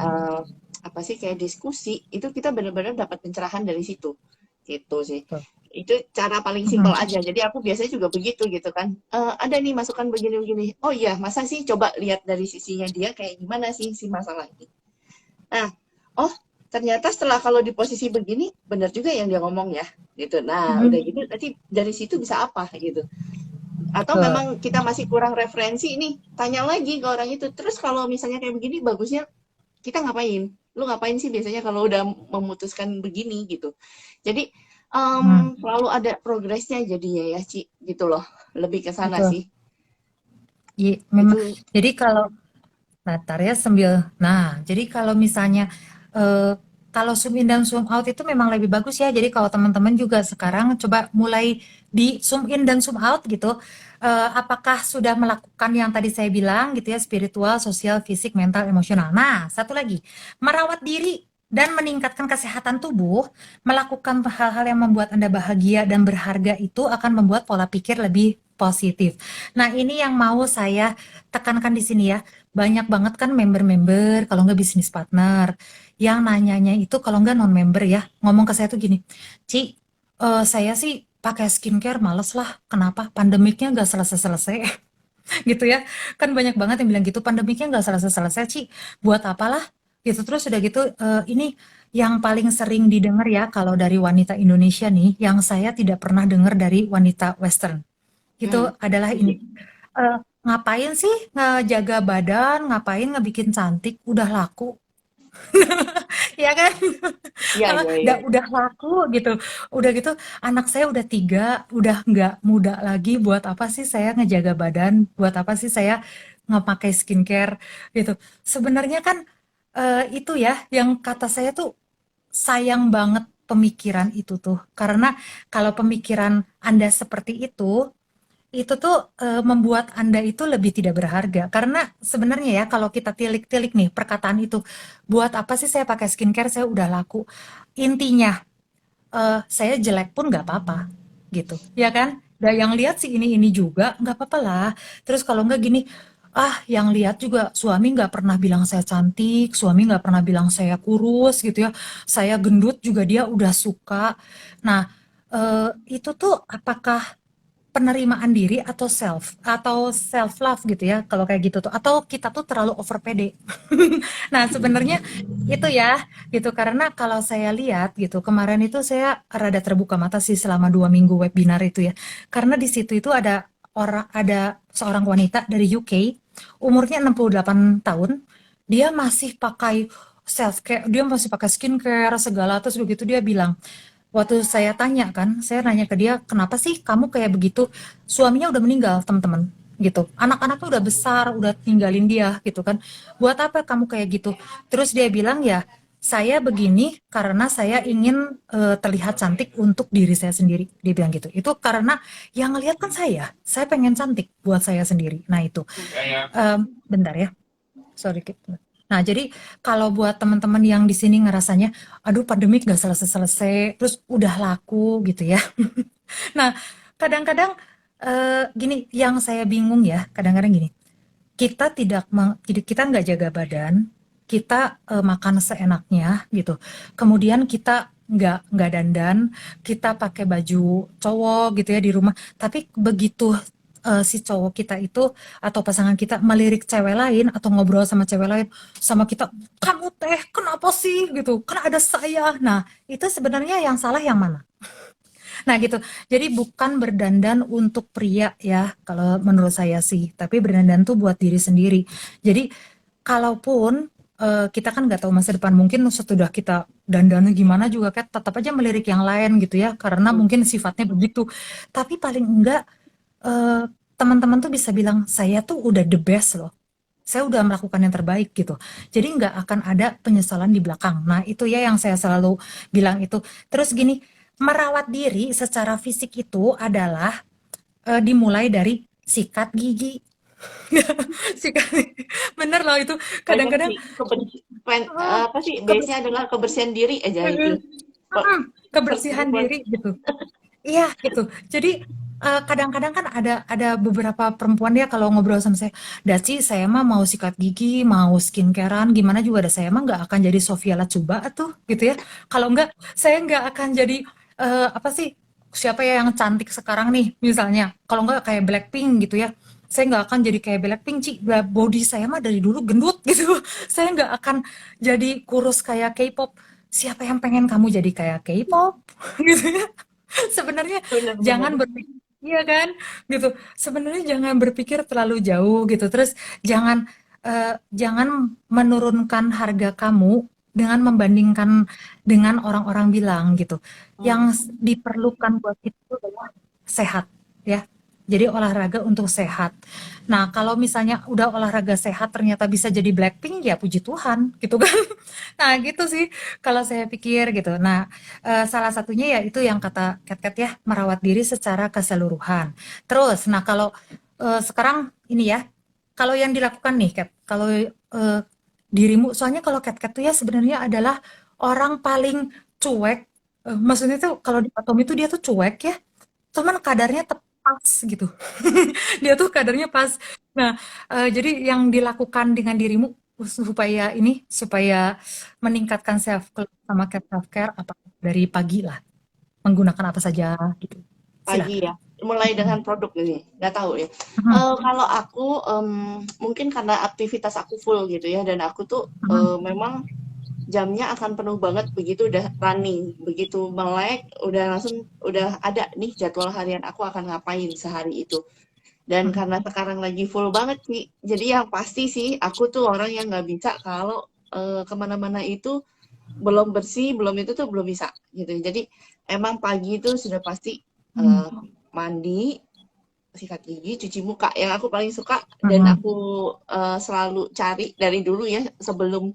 apa sih kayak diskusi, itu kita benar-benar dapat pencerahan dari situ gitu sih. Betul. Itu cara paling simpel Mhm. aja. Jadi aku biasanya juga begitu gitu kan. Ada nih masukan begini-begini. Oh iya, masa sih coba lihat dari sisinya dia kayak gimana sih si masalah ini. Nah, oh ternyata setelah kalau di posisi begini, benar juga yang dia ngomong ya, gitu. Nah, udah Mhm. gitu nanti dari situ bisa apa gitu. Atau Betul. memang kita masih kurang referensi nih, tanya lagi ke orang itu. Terus kalau misalnya kayak begini, bagusnya kita ngapain? Lu ngapain sih biasanya kalau udah memutuskan begini gitu. Jadi Mhm. selalu ada progresnya jadinya ya, Ci, gitu loh. Lebih ke sana Betul. sih. Memang. Itu Jadi kalau Latar ya sambil. Nah, jadi kalau misalnya kalau zoom in dan zoom out itu memang lebih bagus ya. Jadi kalau teman-teman juga sekarang coba mulai di zoom in dan zoom out gitu. Apakah sudah melakukan yang tadi saya bilang gitu ya, spiritual, sosial, fisik, mental, emosional. Nah, satu lagi, merawat diri dan meningkatkan kesehatan tubuh, melakukan hal-hal yang membuat Anda bahagia dan berharga itu akan membuat pola pikir lebih positif. Nah, ini yang mau saya tekankan di sini ya, banyak banget kan member-member, kalau nggak bisnis partner, yang nanyanya itu kalau nggak non-member ya, ngomong ke saya tuh gini, Ci, saya sih pakai skincare males lah, kenapa? Pandemiknya nggak selesai-selesai, gitu ya. Kan banyak banget yang bilang gitu, pandemiknya nggak selesai-selesai, Ci, buat apalah? Gitu, terus udah gitu, ini yang paling sering didengar ya, kalau dari wanita Indonesia nih, yang saya tidak pernah dengar dari wanita Western, itu hmm, adalah ini. Ngapain sih ngejaga badan, ngapain ngebikin cantik, udah laku, ya kan? iya iya iya. Udah laku gitu. Udah gitu, anak saya udah 3, udah nggak muda lagi. Buat apa sih saya ngejaga badan? Buat apa sih saya ngepakai skincare gitu? Sebenarnya kan itu ya, yang kata saya tuh sayang banget pemikiran itu tuh. Karena kalau pemikiran Anda seperti itu tuh membuat Anda itu lebih tidak berharga. Karena sebenarnya ya kalau kita tilik-tilik nih perkataan itu, buat apa sih saya pakai skincare, saya udah laku. Intinya, saya jelek pun nggak apa-apa gitu, ya kan? Dan yang lihat sih ini juga nggak apa-apa lah. Terus kalau nggak gini, yang lihat juga suami nggak pernah bilang saya cantik, suami nggak pernah bilang saya kurus gitu ya. Saya gendut juga dia udah suka. Nah, itu tuh apakah penerimaan diri atau self love gitu ya kalau kayak gitu tuh, atau kita tuh terlalu over pede. Nah sebenarnya itu ya gitu, karena kalau saya lihat gitu kemarin itu saya rada terbuka mata sih selama 2 minggu webinar itu ya, karena di situ itu ada seorang wanita dari UK, umurnya 68 tahun, dia masih pakai self care, dia masih pakai skincare segala, terus begitu dia bilang, waktu saya tanya kan, saya nanya ke dia, kenapa sih kamu kayak begitu? Suaminya udah meninggal, teman-teman, gitu. Anak-anaknya udah besar, udah tinggalin dia, gitu kan. Buat apa kamu kayak gitu? Terus dia bilang ya, saya begini karena saya ingin terlihat cantik untuk diri saya sendiri. Dia bilang gitu. Itu karena yang ngelihat kan saya pengen cantik buat saya sendiri. Nah itu, bentar ya. Sorry, Kit. Nah, jadi kalau buat teman-teman yang di sini ngerasanya, aduh pandemik nggak selesai-selesai, terus udah laku gitu ya. Nah, kadang-kadang gini, yang saya bingung ya, kadang-kadang gini, jadi kita nggak jaga badan, kita makan seenaknya gitu. Kemudian kita nggak dandan, kita pakai baju cowok gitu ya di rumah. Tapi begitu si cowok kita itu atau pasangan kita melirik cewek lain atau ngobrol sama cewek lain sama kita, kamu teh kenapa sih gitu? Kan ada saya. Nah, itu sebenarnya yang salah yang mana? Nah gitu. Jadi bukan berdandan untuk pria ya, kalau menurut saya sih. Tapi berdandan tuh buat diri sendiri. Jadi kalaupun kita kan nggak tahu masa depan, mungkin setelah kita dandannya gimana juga kan tetap aja melirik yang lain gitu ya, karena mungkin sifatnya begitu. Tapi paling enggak eh, teman-teman tuh bisa bilang saya tuh udah the best loh. Saya udah melakukan yang terbaik gitu. Jadi nggak akan ada penyesalan di belakang. Nah itu ya yang saya selalu bilang itu. Terus gini, merawat diri secara fisik itu adalah dimulai dari sikat gigi. Sikat, bener loh itu. Banyak Kadang-kadang sih oh, apa sih kebers- base-nya adalah kebersihan diri aja itu. First kebersihan report. diri gitu. Iya gitu. Jadi kadang-kadang kan ada beberapa perempuan ya kalau ngobrol sama saya, Daci saya mah mau sikat gigi, mau skincarean, gimana juga ada saya mah nggak akan jadi Sofia Lacuba tuh gitu ya. Kalau nggak saya nggak akan jadi apa sih? siapa ya yang cantik sekarang nih misalnya, kalau nggak kayak Blackpink gitu ya, saya nggak akan jadi kayak Blackpink, Ci. Body saya mah dari dulu gendut gitu. Saya nggak akan jadi kurus kayak K-pop. Siapa yang pengen kamu jadi kayak K-pop? Gitu ya. Sebenarnya jangan Benar-benar. berpikir, iya kan, gitu. Sebenarnya jangan berpikir terlalu jauh gitu. Terus jangan jangan menurunkan harga kamu dengan membandingkan dengan orang-orang bilang gitu. Hmm. Yang diperlukan buat itu adalah sehat, ya. Jadi olahraga untuk sehat. Nah, kalau misalnya udah olahraga sehat ternyata bisa jadi Blackpink, ya puji Tuhan, gitu kan. Nah, gitu sih kalau saya pikir gitu. Nah, salah satunya ya itu yang kata Kat-Kat ya, merawat diri secara keseluruhan. Terus, nah kalau sekarang ini ya, kalau yang dilakukan nih Kat, kalau dirimu, soalnya kalau Kat-Kat tuh ya sebenarnya adalah orang paling cuek. Maksudnya tuh kalau di Atom itu dia tuh cuek ya, cuman kadarnya tepas gitu. Dia tuh kadarnya pas. Nah, jadi yang dilakukan dengan dirimu supaya ini, supaya meningkatkan self sama self care apa dari pagi lah, menggunakan apa saja gitu. Pagi Silakan. ya, mulai dengan produk ini, nggak tahu ya. Mhm, Kalau aku mungkin karena aktivitas aku full gitu ya, dan aku tuh mhm, memang jamnya akan penuh banget begitu udah running, begitu melek, udah langsung udah ada nih jadwal harian aku akan ngapain sehari itu. Dan karena mhm, sekarang lagi full banget sih, jadi yang pasti sih aku tuh orang yang nggak bisa kalau kemana-mana itu belum bersih, belum itu tuh belum bisa gitu. Jadi emang pagi itu sudah pasti mhm, eh, mandi, sikat gigi, cuci muka yang aku paling suka dan mhm. aku selalu cari dari dulu ya sebelum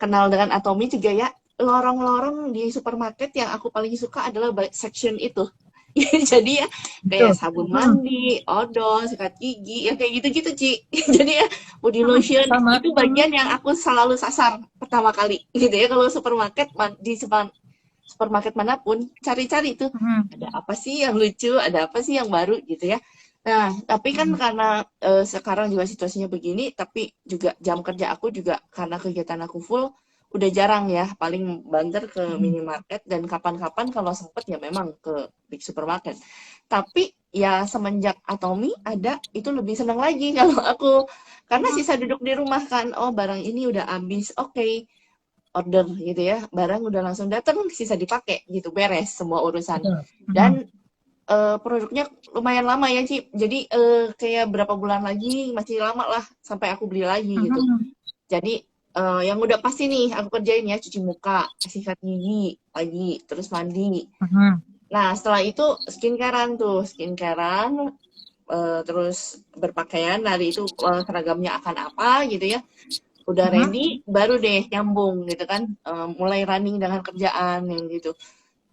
kenal dengan Atomi juga ya, lorong-lorong di supermarket yang aku paling suka adalah section itu. Jadi ya kayak Betul. sabun Mhm, mandi, odol, sikat gigi, ya kayak gitu-gitu, Ci. Jadi ya body mhm, lotion sama. itu bagian yang aku selalu sasar pertama kali gitu ya. Kalau supermarket di supermarket manapun cari-cari tuh Mhm, ada apa sih yang lucu, ada apa sih yang baru gitu ya. Nah, tapi kan mhm, karena sekarang juga situasinya begini, tapi juga jam kerja aku juga karena kegiatan aku full, udah jarang ya, paling banter ke mhm, minimarket dan kapan-kapan kalau sempet ya memang ke big supermarket. Tapi ya semenjak Atomi ada, itu lebih senang lagi kalau aku karena mhm, sisa duduk di rumah kan, oh barang ini udah habis, oke, order gitu ya, barang udah langsung datang, sisa dipakai gitu, beres semua urusan. betul. Dan Mhm, produknya lumayan lama ya, Ci. Jadi kayak berapa bulan lagi masih lama lah sampai aku beli lagi gitu. mhm, Jadi yang udah pasti nih aku kerjain ya cuci muka, sikat gigi pagi, terus mandi. mhm, Nah setelah itu skincarean tuh, skincarean, terus berpakaian. Hari itu seragamnya akan apa gitu ya. Udah mhm, ready, baru deh nyambung gitu kan, mulai running dengan kerjaan yang gitu.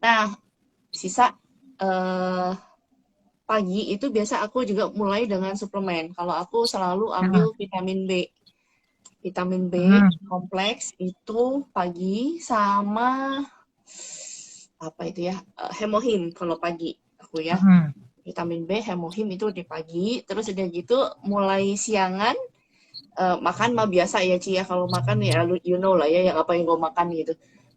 Nah sisa eh, pagi itu biasa aku juga mulai dengan suplemen. Kalau aku selalu ambil heeh, vitamin B. Vitamin B mhm, kompleks itu pagi sama apa itu ya? Hemohim kalau pagi aku ya. mhm, Vitamin B, hemohim itu di pagi. Terus udah gitu mulai siangan makan mah biasa ya Ci ya. Kalau makan ya you know lah ya yang apa yang gue makan gitu.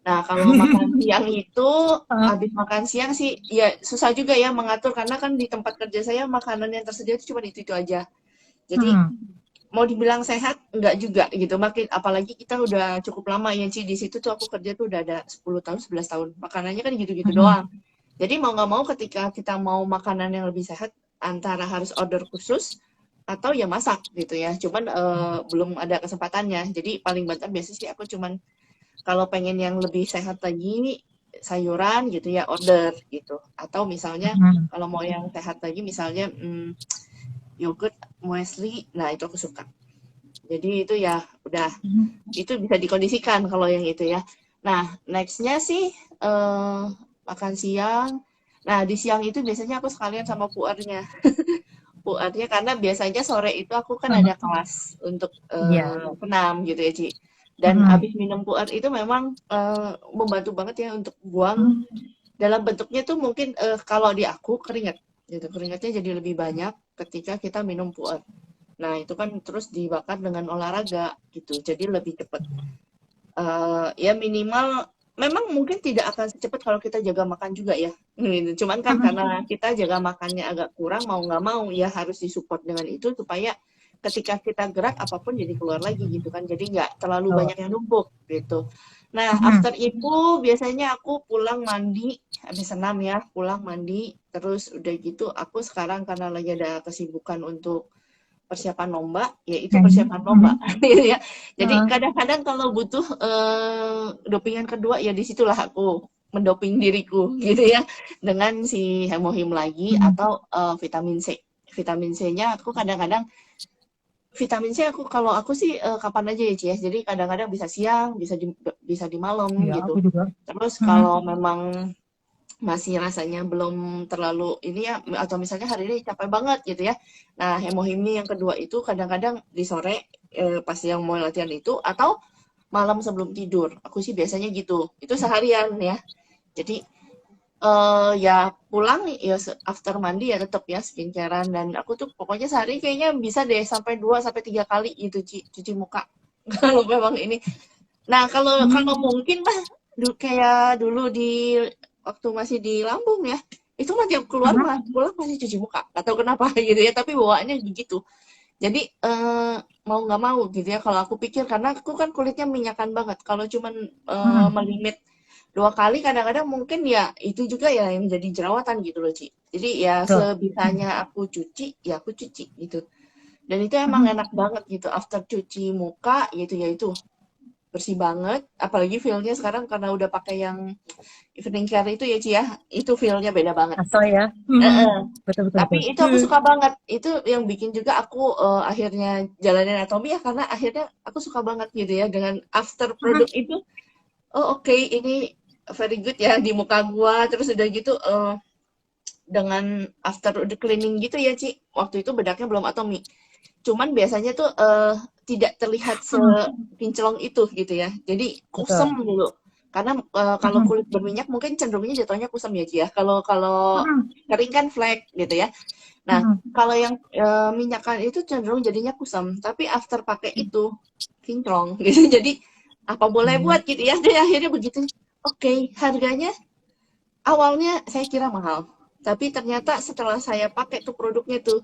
Nah, kalau makan siang itu heeh, habis makan siang sih ya susah juga ya mengatur karena kan di tempat kerja saya makanan yang tersedia itu cuma itu aja. Jadi mhm, mau dibilang sehat enggak juga gitu. Makin apalagi kita udah cukup lama ya Ci di situ tuh aku kerja tuh udah ada 10 tahun, 11 tahun. Makanannya kan gitu-gitu mhm, doang. Jadi mau nggak mau ketika kita mau makanan yang lebih sehat antara harus order khusus atau ya masak gitu ya. Cuman belum ada kesempatannya. Jadi paling banter biasanya sih aku cuman kalau pengen yang lebih sehat lagi sayuran gitu ya order gitu. Atau misalnya mhm, kalau mau yang sehat lagi misalnya yogurt muesli, nah itu aku suka. Jadi itu ya udah mhm, itu bisa dikondisikan kalau yang itu ya. Nah, nextnya sih makan siang. Nah, di siang itu biasanya aku sekalian sama puarnya. Puarnya karena biasanya sore itu aku kan ada heeh, kelas untuk iya, senam gitu ya, Ci. Dan mhm, abis minum puar itu memang membantu banget ya untuk buang mhm, dalam bentuknya tuh mungkin kalau di aku keringat gitu. Keringatnya jadi lebih banyak ketika kita minum puar. Nah, itu kan terus dibakar dengan olahraga gitu. Jadi lebih cepat. Ya minimal memang mungkin tidak akan secepat kalau kita jaga makan juga ya. Gitu. Cuman kan karena kita jaga makannya agak kurang, mau nggak mau ya harus disupport dengan itu supaya ketika kita gerak apapun jadi keluar lagi gitu kan. Jadi nggak terlalu Betul. banyak yang numpuk gitu. Nah, after itu biasanya aku pulang mandi, habis senam ya, pulang mandi, terus udah gitu aku sekarang karena lagi ada kesibukan untuk persiapan lomba, yaitu persiapan lomba, gitu ya. Jadi kadang-kadang kalau butuh dopingan kedua, ya disitulah aku mendoping diriku, gitu ya, dengan si hemohim lagi atau vitamin C. Vitamin C-nya aku kadang-kadang vitamin C kalau aku sih kapan aja ya Ci ya. Jadi kadang-kadang bisa siang, bisa di malam Iya, gitu. aku juga. Terus kalau memang masih rasanya belum terlalu ini ya, atau misalnya hari ini capek banget gitu ya. Nah, hemohimni yang kedua itu kadang-kadang di sore pas yang mau latihan itu atau malam sebelum tidur. Aku sih biasanya gitu. Itu seharian ya. Jadi ya pulang ya after mandi ya tetap ya skincarean dan aku tuh pokoknya sehari kayaknya bisa deh sampai 2 sampai 3 kali gitu cuci muka. Kalau memang ini. Nah, kalau mungkin mah kayak dulu di waktu masih di Lampung ya, itu mah tiap keluar mah pulang masih cuci muka. Gak tahu kenapa gitu ya, tapi bawaannya begitu. Jadi mau nggak mau gitu ya kalau aku pikir karena aku kan kulitnya minyakan banget. Kalau cuman melimit 2 kali kadang-kadang mungkin ya itu juga ya yang jadi jerawatan gitu loh Ci. Jadi ya Betul. sebisanya aku cuci ya aku cuci gitu. Dan itu emang enak banget gitu after cuci muka gitu ya itu bersih banget. Apalagi feel-nya sekarang karena udah pakai yang evening care itu ya Ci ya. Itu feel-nya beda banget. Asal ya. Betul, betul, betul. Tapi itu aku suka banget. Itu yang bikin juga aku akhirnya jalanin anatomi ya karena akhirnya aku suka banget gitu ya dengan after produk itu. Oh oke, ini very good ya di muka gua. Terus udah gitu dengan after udah cleaning gitu ya Ci. Waktu itu bedaknya belum atomi. Cuman biasanya tuh tidak terlihat sekinclong itu gitu ya. Jadi kusem Betul. dulu. Karena kalau kulit berminyak mungkin cenderungnya jatuhnya kusam ya Ci ya. Kalau kering kan flek gitu ya. Nah, kalau yang minyakan itu cenderung jadinya kusam, tapi after pakai itu kinclong gitu. Jadi apa boleh buat gitu ya. Jadi akhirnya begitu. Oke, harganya awalnya saya kira mahal. Tapi ternyata setelah saya pakai tuh produknya tuh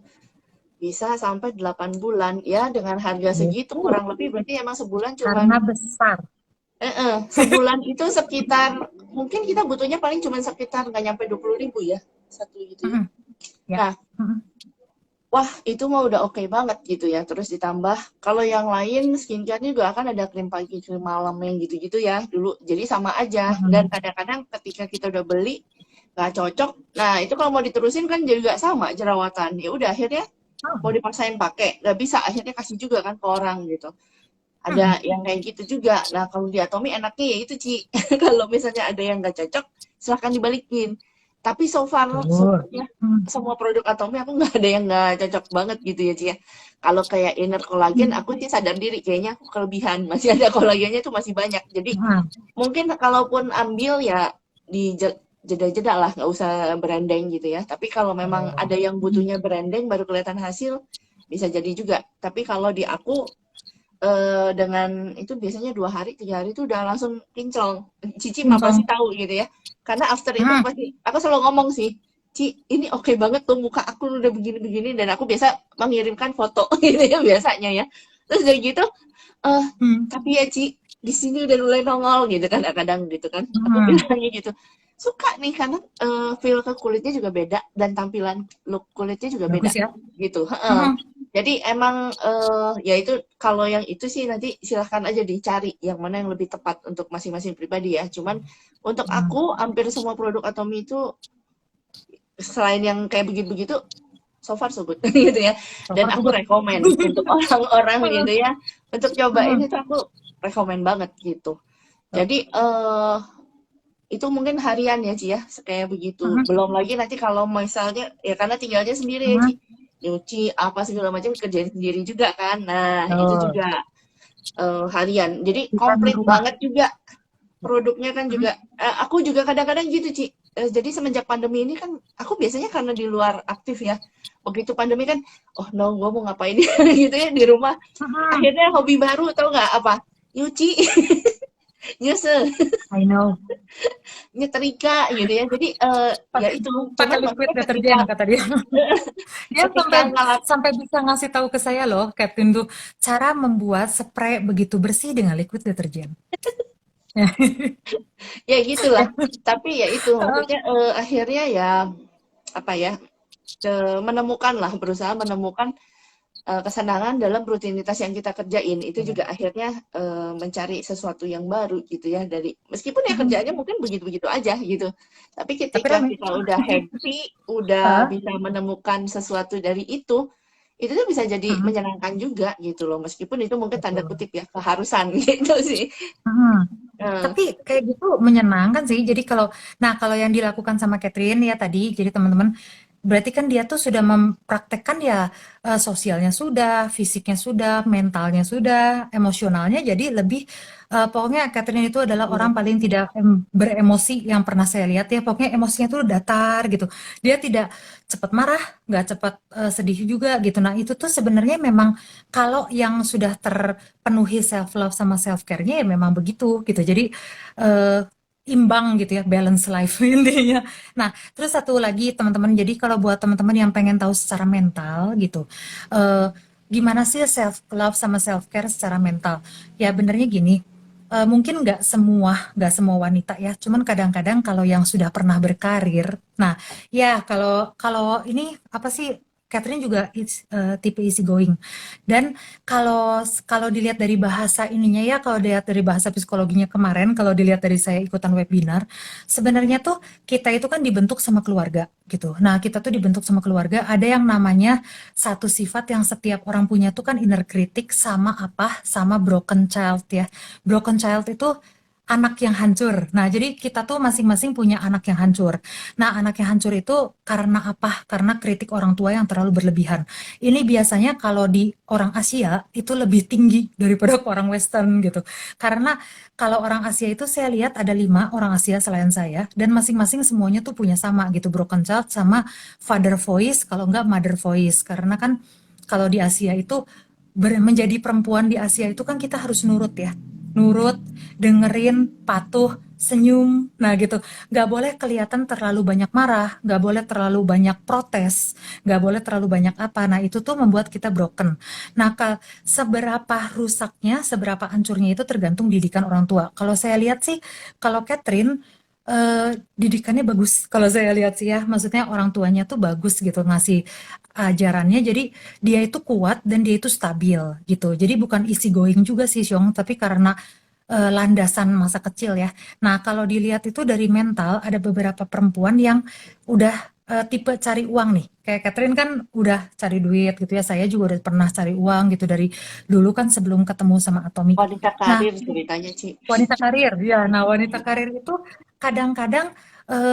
bisa sampai 8 bulan ya dengan harga segitu kurang lebih berarti emang sebulan cuman Karena besar. sebulan itu sekitar mungkin kita butuhnya paling cuma sekitar nggak nyampe 20.000 ya satu gitu ya. Ya. Nah, wah itu mah udah oke banget gitu ya. Terus ditambah kalau yang lain skincare juga akan ada krim pagi, krim malam yang gitu-gitu ya dulu. Jadi sama aja. Dan kadang-kadang ketika kita udah beli nggak cocok. Nah itu kalau mau diterusin kan juga sama jerawatan. Ya udah akhirnya mau dipaksain pakai nggak bisa. Akhirnya kasih juga kan ke orang gitu. Ada yang kayak gitu juga. Nah kalau di Atomi enaknya ya itu Ci. Kalau misalnya ada yang nggak cocok silahkan dibalikin. Tapi so far sebenarnya semua produk Atomi aku nggak ada yang nggak cocok banget gitu ya Ci ya. Kalau kayak inner kolagen aku sih sadar diri kayaknya aku kelebihan. Masih ada kolagennya tuh masih banyak. Jadi mungkin kalaupun ambil ya di jeda-jeda lah, nggak usah branding gitu ya. Tapi kalau memang ada yang butuhnya branding baru kelihatan hasil, bisa jadi juga. Tapi kalau di aku dengan itu biasanya 2 hari 3 hari itu udah langsung kinclong. Cici mah pasti tahu gitu ya. Karena after itu pasti aku selalu ngomong sih, Ci, ini oke banget tuh muka aku udah begini-begini dan aku biasa mengirimkan foto gitu ya biasanya ya. Terus dari gitu, tapi ya Ci, di sini udah mulai nongol gitu kan kadang gitu kan. Aku bilangnya gitu. Suka nih karena feel ke kulitnya juga beda dan tampilan look kulitnya juga beda Bagus ya. gitu. Jadi emang ya itu kalau yang itu sih nanti silahkan aja dicari yang mana yang lebih tepat untuk masing-masing pribadi ya. Cuman untuk aku hampir semua produk Atomi itu selain yang kayak begitu-begitu so far so good gitu ya. Dan aku rekomen untuk orang-orang gitu ya untuk cobain itu aku rekomen banget gitu. Jadi itu mungkin harian ya Ci ya kayak begitu. Belum lagi nanti kalau misalnya ya karena tinggalnya sendiri ya Ci. Nyuci apa segala macam kerjain sendiri juga kan. Nah, itu juga harian. Jadi komplit banget juga produknya kan juga. Aku juga kadang-kadang gitu, Ci. Jadi semenjak pandemi ini kan aku biasanya karena di luar aktif ya. Begitu pandemi kan, oh no, gue mau ngapain gitu ya di rumah. Akhirnya hobi baru tau nggak apa? Nyuci. nyesel, I know. nyetrika gitu ya. Jadi ya Pakai itu, cuman pakai liquid maksudnya ketika deterjen kata dia. Dia ketika sampai ngalap sampai bisa ngasih tahu ke saya loh, Catherine tuh cara membuat spray begitu bersih dengan liquid deterjen. ya gitulah. Tapi ya itu maksudnya akhirnya ya apa ya, menemukan lah, berusaha menemukan kesenangan dalam rutinitas yang kita kerjain. Itu juga akhirnya mencari sesuatu yang baru gitu ya, dari meskipun ya kerjaannya mungkin begitu-begitu aja gitu. Tapi Tapi ketika rame. kita udah happy, udah Hah? bisa menemukan sesuatu dari itu tuh bisa jadi Mm, menyenangkan juga gitu loh. Meskipun itu mungkin tanda betul. kutip ya keharusan gitu sih. Mm. Heeh. Tapi kayak gitu menyenangkan sih. Jadi kalau yang dilakukan sama Catherine ya tadi, jadi teman-teman, berarti kan dia tuh sudah mempraktekkan ya, sosialnya sudah, fisiknya sudah, mentalnya sudah, emosionalnya jadi lebih, pokoknya Catherine itu adalah orang paling tidak beremosi yang pernah saya lihat ya. Pokoknya emosinya tuh datar gitu. Dia tidak cepat marah, nggak cepat sedih juga gitu. Nah itu tuh sebenarnya memang kalau yang sudah terpenuhi self love sama self care-nya ya memang begitu gitu. Jadi eh, imbang gitu ya, balance life intinya. Nah, terus satu lagi teman-teman, jadi kalau buat teman-teman yang pengen tahu secara mental gitu, eh, gimana sih self love sama self care secara mental? Ya benernya gini, mungkin nggak semua wanita ya, cuman kadang-kadang kalau yang sudah pernah berkarir, nah ya kalau kalau ini apa sih? Catherine juga tipe easy going. Dan kalau kalau dilihat dari bahasa ininya ya, kalau dilihat dari bahasa psikologinya kemarin, kalau dilihat dari saya ikutan webinar, sebenarnya tuh kita itu kan dibentuk sama keluarga gitu. Nah, kita tuh dibentuk sama keluarga, ada yang namanya satu sifat yang setiap orang punya tuh kan inner critic sama apa? Sama broken child ya. Broken child itu anak yang hancur. Nah, jadi kita tuh masing-masing punya anak yang hancur. Nah, anak yang hancur itu karena apa? Karena kritik orang tua yang terlalu berlebihan. Ini biasanya kalau di orang Asia itu lebih tinggi daripada ke orang Western gitu. Karena kalau orang Asia itu saya lihat ada 5 orang Asia selain saya, dan masing-masing semuanya tuh punya sama gitu, broken child sama father voice, kalau enggak mother voice. Karena kan kalau di Asia itu menjadi perempuan di Asia itu kan kita harus nurut ya, nurut, dengerin, patuh, senyum, nah gitu. Nggak boleh kelihatan terlalu banyak marah, nggak boleh terlalu banyak protes, nggak boleh terlalu banyak apa. Nah itu tuh membuat kita broken. Nah seberapa rusaknya, seberapa hancurnya itu tergantung didikan orang tua. Kalau saya lihat sih, kalau Catherine, didikannya bagus. Kalau saya lihat sih ya, maksudnya orang tuanya tuh bagus gitu ngasih ajarannya. Jadi dia itu kuat dan dia itu stabil gitu. Jadi bukan easy going juga sih Syong, tapi karena landasan masa kecil ya. Nah, kalau dilihat itu dari mental, ada beberapa perempuan yang udah tipe cari uang nih. Kayak Catherine kan udah cari duit gitu ya. Saya juga udah pernah cari uang gitu dari dulu kan sebelum ketemu sama Atomi. wanita Nah, karir ceritanya, Ci. wanita karir, ya. Nah, wanita karir itu kadang-kadang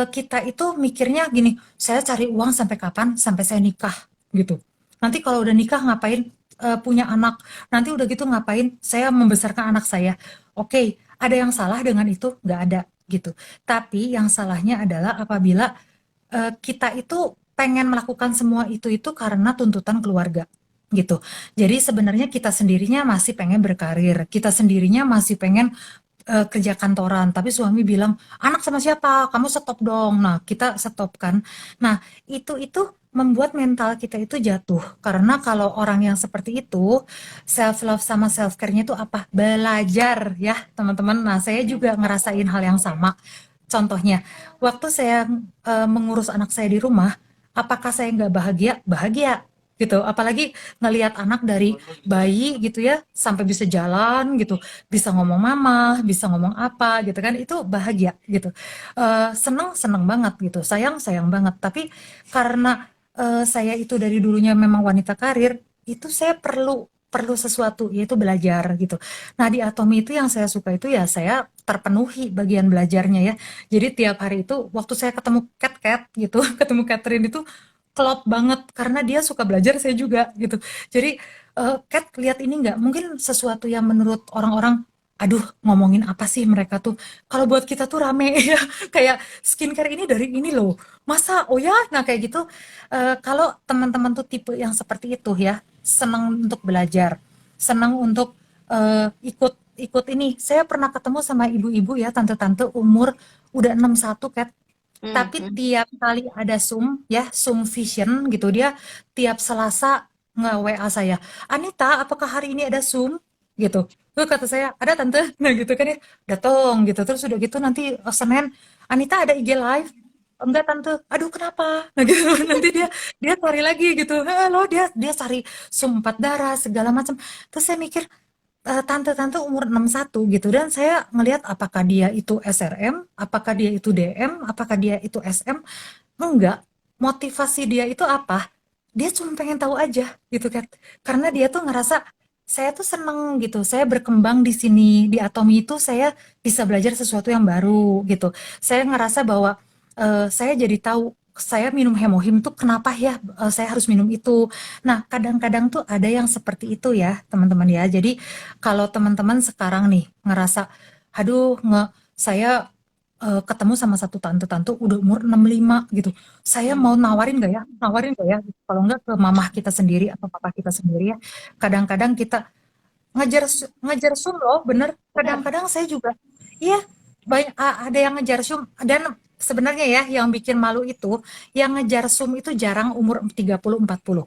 kita itu mikirnya gini, saya cari uang sampai kapan? Sampai saya nikah gitu. Nanti kalau udah nikah ngapain? Punya anak. Nanti udah gitu ngapain? Saya membesarkan anak saya. Oke, ada yang salah dengan itu? Nggak ada gitu. Tapi yang salahnya adalah apabila kita itu pengen melakukan semua itu karena tuntutan keluarga gitu. Jadi sebenarnya kita sendirinya masih pengen berkarir, kita sendirinya masih pengen kerja kantoran, tapi suami bilang, "Anak sama siapa? Kamu stop dong." Nah, kita stop kan. Nah, itu membuat mental kita itu jatuh. Karena kalau orang yang seperti itu, self love sama self care-nya itu apa? Belajar ya, teman-teman. Nah, saya juga ngerasain hal yang sama. Contohnya, waktu saya mengurus anak saya di rumah, apakah saya nggak bahagia? Bahagia gitu. Apalagi ngelihat anak dari bayi gitu ya sampai bisa jalan gitu, bisa ngomong mama, bisa ngomong apa gitu kan, itu bahagia gitu. Seneng seneng banget gitu, sayang sayang banget. Tapi karena saya itu dari dulunya memang wanita karir, itu saya perlu perlu sesuatu yaitu belajar gitu. Nah di Atomi itu yang saya suka itu ya saya terpenuhi bagian belajarnya ya. Jadi tiap hari itu waktu saya ketemu Cat gitu, ketemu Catherine itu klop banget karena dia suka belajar saya juga gitu. Jadi Cat lihat ini nggak? Mungkin sesuatu yang menurut orang-orang, aduh ngomongin apa sih mereka tuh? Kalau buat kita tuh rame ya, kayak skincare ini dari ini loh. Masa? Oh ya? Nah kayak gitu. Kalau teman-teman tuh tipe yang seperti itu ya, senang untuk belajar, senang untuk ikut ikut ini. Saya pernah ketemu sama ibu-ibu ya, tante-tante umur udah 61 Kat. Tapi Hmm. tiap kali ada Zoom ya, Zoom Vision gitu, dia tiap Selasa nge-WA saya, Anita, apakah hari ini ada Zoom? Gitu. Terus kata saya, ada tante. Nah gitu kan ya, datang gitu. Terus udah gitu nanti Senin, Anita ada IG live? Enggak tante, aduh kenapa? Nah gitu, nanti dia cari lagi gitu. Loh dia cari Zoom 4 darah segala macam. Terus saya mikir, tante-tante umur 61 gitu dan saya ngelihat apakah dia itu SRM, apakah dia itu DM, apakah dia itu SM, enggak. Motivasi dia itu apa? Dia cuma pengen tahu aja gitu kan. Karena dia tuh ngerasa saya tuh seneng gitu. Saya berkembang di sini di Atomi itu saya bisa belajar sesuatu yang baru gitu. Saya ngerasa bahwa saya jadi tahu saya minum hemohim tuh kenapa ya saya harus minum itu. Nah, kadang-kadang tuh ada yang seperti itu ya, teman-teman ya. Jadi kalau teman-teman sekarang nih ngerasa, aduh, saya ketemu sama satu tante-tante udah umur 65 gitu. Saya Hmm. mau nawarin nggak ya? Nawarin nggak ya? Kalau nggak ke mamah kita sendiri atau papa kita sendiri ya. Kadang-kadang kita ngejar Zoom loh, bener. Benar. Kadang-kadang saya juga, iya, banyak ada yang ngejar Zoom dan sebenarnya ya yang bikin malu itu, yang ngejar Zoom itu jarang umur 30-40.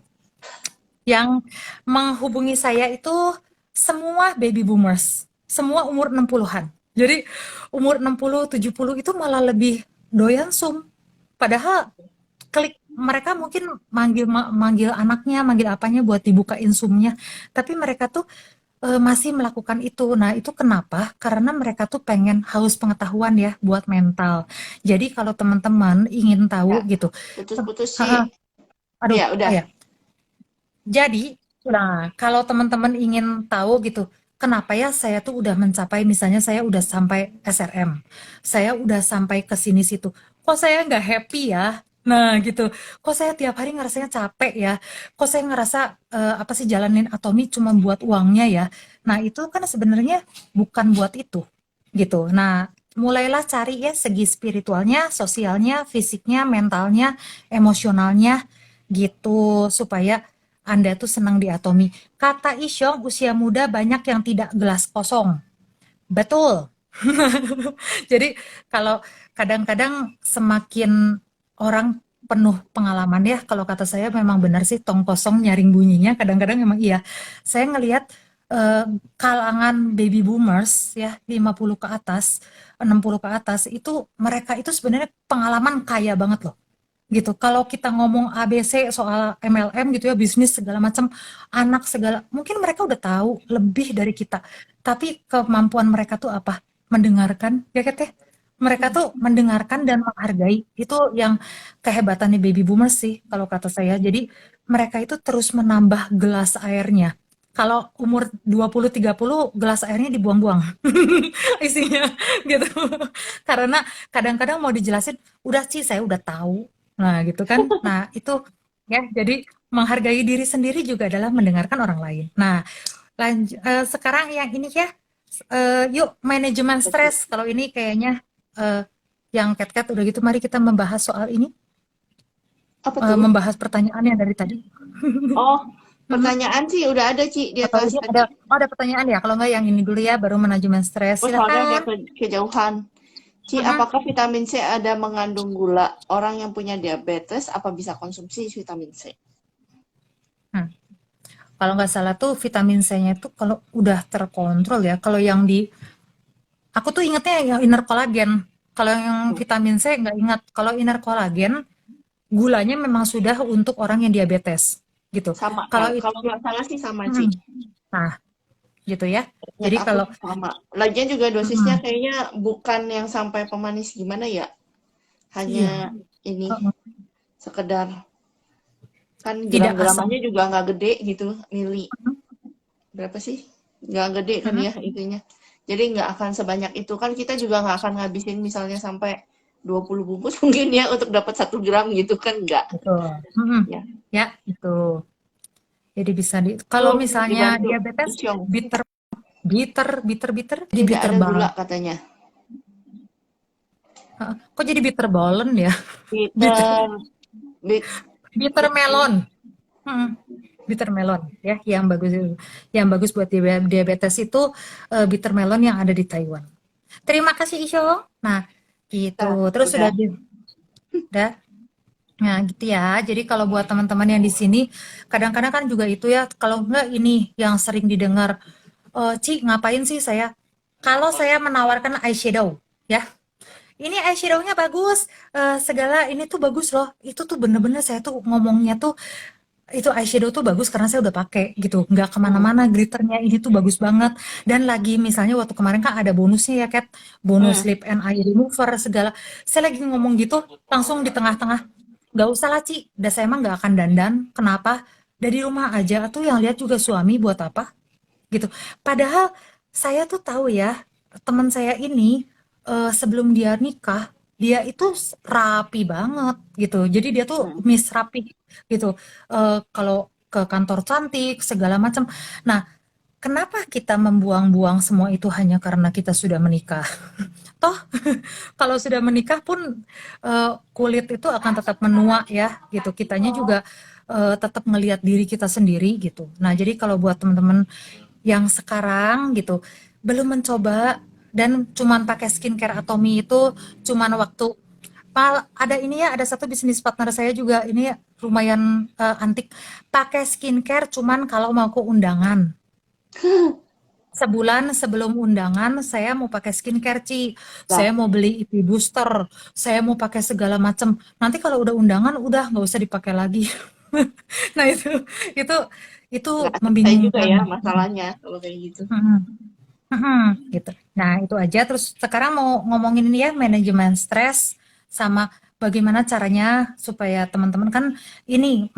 Yang menghubungi saya itu semua baby boomers, semua umur 60-an. Jadi umur 60, 70 itu malah lebih doyan Zoom. Padahal klik mereka mungkin manggil anaknya, manggil apanya buat dibukain Zoom-nya. Tapi mereka tuh masih melakukan itu. Nah, itu kenapa? Karena mereka tuh pengen haus pengetahuan ya buat mental. Jadi kalau teman-teman ingin Ya, tahu gitu, putus-putus sih. heeh, aduh, Ya, oh udah. ya, jadi, nah, kalau teman-teman ingin tahu gitu, kenapa ya saya tuh udah mencapai, misalnya saya udah sampai SRM, saya udah sampai ke sini situ, kok saya nggak happy ya? Nah gitu, kok saya tiap hari ngerasanya capek ya? Kok saya ngerasa apa sih jalanin Atomi cuma buat uangnya ya? Nah itu kan sebenarnya bukan buat itu, gitu. Nah mulailah cari ya segi spiritualnya, sosialnya, fisiknya, mentalnya, emosionalnya, gitu supaya anda tuh senang di Atomi. Kata Isyong, usia muda banyak yang tidak gelas kosong. Betul. Jadi kalau kadang-kadang semakin orang penuh pengalaman ya, kalau kata saya memang benar sih tong kosong nyaring bunyinya. Kadang-kadang memang iya. Saya ngelihat eh, kalangan baby boomers ya 50 ke atas, 60 ke atas itu mereka itu sebenarnya pengalaman kaya banget loh gitu. Kalau kita ngomong ABC soal MLM gitu ya, bisnis segala macam, anak segala, mungkin mereka udah tahu lebih dari kita. Tapi kemampuan mereka tuh apa? Mendengarkan, ya Kat ya? Mereka Hmm. tuh mendengarkan dan menghargai. Itu yang kehebatannya baby boomers sih, kalau kata saya. Jadi mereka itu terus menambah gelas airnya. Kalau umur 20-30 gelas airnya dibuang-buang isinya gitu. Karena kadang-kadang mau dijelasin, udah sih saya udah tahu. Nah, gitu kan. Nah, itu ya jadi menghargai diri sendiri juga adalah mendengarkan orang lain. Nah, sekarang yang ini ya yuk manajemen Betul. stres. Kalau ini kayaknya eh, yang cat-cat udah gitu mari kita membahas soal ini, Apa tuh? membahas pertanyaan yang dari tadi. Oh, Mhm. pertanyaan sih udah ada, Ci, di Atau atas ini tadi. ada pertanyaan ya? Kalau nggak yang ini dulu ya baru manajemen stres. Oh, soalnya udah Silakan. kejauhan. Ci, Mhm. apakah vitamin C ada mengandung gula? Orang yang punya diabetes apa bisa konsumsi vitamin C? Hmm. Kalau nggak salah tuh vitamin C-nya itu kalau udah terkontrol ya. Kalau yang di aku tuh ingetnya yang inner collagen. Kalau yang Hmm. vitamin C nggak ingat. Kalau inner collagen gulanya memang sudah untuk orang yang diabetes gitu. Sama, Kalau itu kalau nggak salah sih sama, Ci. mm, nah gitu ya. Ingat Jadi aku kalau sama. Lagian juga dosisnya mm, kayaknya bukan yang sampai pemanis gimana ya. Hanya iya ini, mm, sekedar. Kan tidak gram-gramannya asam. juga nggak gede gitu, mili. Berapa sih? Nggak gede kan Mm, ya itunya. Jadi nggak akan sebanyak itu. Kan kita juga nggak akan ngabisin misalnya sampai 20 bungkus mungkin ya untuk dapat 1 gram gitu kan nggak. betul. Mm, Ya. ya itu. Jadi bisa di kalau Tuh misalnya dibantu diabetes Isyong. bitter bitter jadi Tidak bitter ada gula banget. katanya. Kok jadi bitter ballen ya? Bitter Bitter, bit, bitter melon. Mm. bitter melon ya, yang bagus buat diabetes itu bitter melon yang ada di Taiwan. Terima kasih Isyong. Nah, gitu. Nah, Terus udah. udah. Nah, gitu ya. Jadi kalau buat teman-teman yang di sini, kadang-kadang kan juga itu ya, kalau enggak ini yang sering didengar, Ci, ngapain sih saya? Kalau saya menawarkan eyeshadow, ya, ini eyeshadow-nya bagus, segala ini tuh bagus loh. Itu tuh bener-bener saya tuh ngomongnya tuh, itu eyeshadow tuh bagus karena saya udah pakai gitu. Nggak Hmm. kemana-mana, glitternya ini tuh bagus banget. Dan lagi misalnya waktu kemarin kan ada bonusnya ya, Kat. Bonus Hmm. lip and eye remover, segala. Saya lagi ngomong gitu, langsung di tengah-tengah. Nggak usah lah, Ci. Udah saya emang nggak akan dandan. Kenapa? Dari rumah aja tuh yang lihat juga suami buat apa? Gitu. Padahal saya tuh tahu ya, teman saya ini sebelum dia nikah, dia itu rapi banget gitu. Jadi dia tuh Hmm. Miss Rapi gitu. Kalau ke kantor cantik segala macam. Nah, kenapa kita membuang-buang semua itu hanya karena kita sudah menikah? Toh kalau sudah menikah pun kulit itu akan tetap menua ya gitu. Kitanya juga tetap melihat diri kita sendiri gitu. Nah, jadi kalau buat teman-teman yang sekarang gitu belum mencoba dan cuman pakai skincare Atomy itu cuman waktu ada ini ya, ada satu bisnis partner saya juga ini ya, lumayan antik, pakai skincare cuman kalau mau ke undangan. Sebulan sebelum undangan saya mau pakai skincare, Ci. Saya Nah, mau beli IP booster, saya mau pakai segala macam. Nanti kalau udah undangan udah nggak usah dipakai lagi. Nah, itu itu nggak selesai juga membingungkan. ya masalahnya kalau kayak gitu. Mm-mm. Mhm, gitu. Nah, itu aja. Terus sekarang mau ngomongin ini ya, manajemen stres sama bagaimana caranya supaya teman-teman kan ini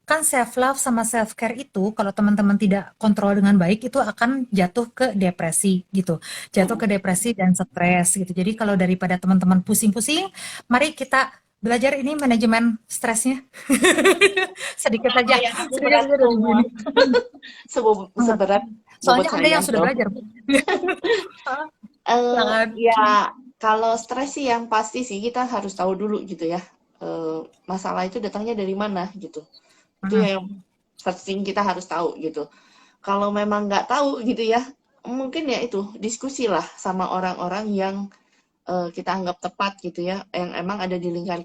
kan self love sama self care itu kalau teman-teman tidak kontrol dengan baik itu akan jatuh ke depresi gitu. Jatuh Hmm. ke depresi dan stres gitu. Jadi kalau daripada teman-teman pusing-pusing, mari kita belajar ini manajemen stresnya. Sedikit saja, Lumayan aku sedikit saja dari merangkum Bu ini. seberat bobot Soalnya Anda saya yang sudah dong. belajar, Bu. Ya kan? Ya, kalau stres sih yang pasti sih kita harus tahu dulu gitu ya. Masalah itu datangnya dari mana gitu. Itu Mhm. yang first thing kita harus tahu gitu. Kalau memang nggak tahu gitu ya, mungkin ya itu diskusi lah sama orang-orang yang kita anggap tepat gitu ya, yang emang ada di lingkar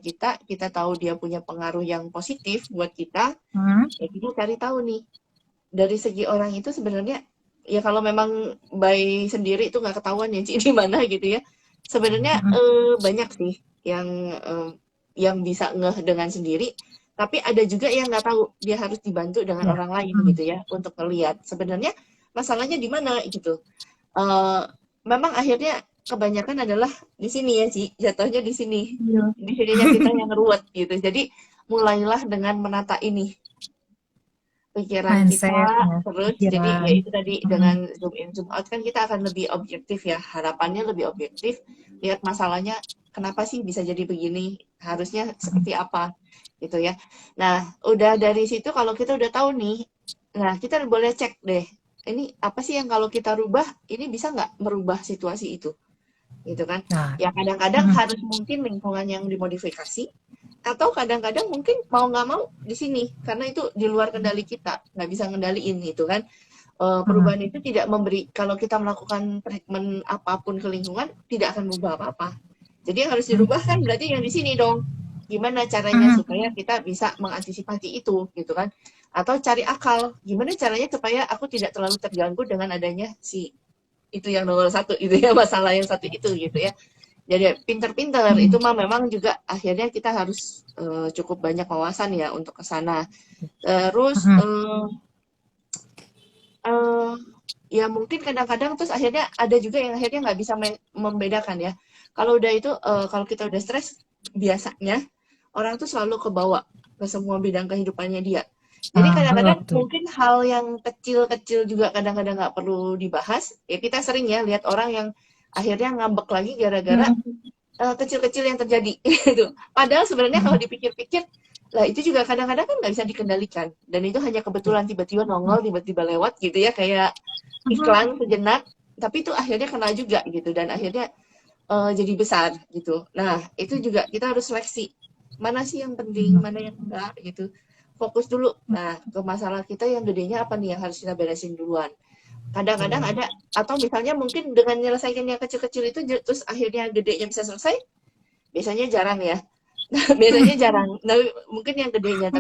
kita tahu dia punya pengaruh yang positif buat kita, Mhm, ya kita cari tahu nih dari segi orang itu sebenarnya ya kalau memang by sendiri itu nggak ketahuan ya Ci di mana gitu ya. Sebenarnya mhm, banyak sih yang eh, yang bisa ngeh dengan sendiri, tapi ada juga yang nggak tahu dia harus dibantu dengan iya, orang lain mhm, gitu ya untuk ngelihat sebenarnya masalahnya di mana gitu. Eh, Memang akhirnya kebanyakan adalah di sini ya Ci, jatuhnya di sini. iya, Di sininya kita yang ruwet gitu. Jadi mulailah dengan menata ini pikiran kita mindset-nya, terus jadi ya pikiran, itu tadi mhm, dengan zoom in zoom out kan kita akan lebih objektif ya harapannya lebih objektif lihat masalahnya kenapa sih bisa jadi begini harusnya mhm, seperti apa gitu ya. Nah udah dari situ kalau kita udah tahu nih nah kita boleh cek deh ini apa sih yang kalau kita rubah ini bisa nggak merubah situasi itu gitu kan. nah, Ya kadang-kadang mhm, harus mungkin lingkungan yang dimodifikasi atau kadang-kadang mungkin mau nggak mau di sini karena itu di luar kendali kita nggak bisa ngendaliin itu kan. mhm, Perubahan itu tidak memberi kalau kita melakukan treatment apapun ke lingkungan tidak akan mengubah apa-apa jadi yang harus mhm, dirubah kan berarti yang di sini dong gimana caranya mhm, supaya kita bisa mengantisipasi itu gitu kan atau cari akal gimana caranya supaya aku tidak terlalu terganggu dengan adanya si itu yang nomor satu itu ya masalah yang satu itu gitu ya jadi pinter-pinter itu mhm, mah memang juga akhirnya kita harus cukup banyak wawasan ya untuk ke sana. Terus mhm, eh, ya mungkin kadang-kadang terus akhirnya ada juga yang akhirnya nggak bisa membedakan ya. Kalau udah itu kalau kita udah stres biasanya orang tuh selalu kebawa ke semua bidang kehidupannya dia. Jadi ah, heeh, kadang-kadang betul, mungkin hal yang kecil-kecil juga kadang-kadang nggak perlu dibahas. Ya kita sering ya lihat orang yang akhirnya ngambek lagi gara-gara mhm, kecil-kecil yang terjadi gitu. Padahal sebenarnya kalau mhm, dipikir-pikir, lah itu juga kadang-kadang kan nggak bisa dikendalikan. Dan itu hanya iya, kebetulan tiba-tiba mhm, nongol, tiba-tiba lewat gitu ya, kayak mhm, iklan sejenak. Tapi itu akhirnya kena juga gitu. Dan akhirnya jadi besar gitu. Nah itu juga kita harus seleksi mana sih yang penting, mhm, mana yang enggak gitu. fokus dulu. Nah, ke masalah kita yang gedenya apa nih yang harus kita beresin duluan. Kadang-kadang Oke. ada, atau misalnya mungkin dengan menyelesaikan yang kecil-kecil itu, terus akhirnya gedenya bisa selesai, biasanya jarang ya. Biasanya jarang. Nah, mungkin yang gedenya,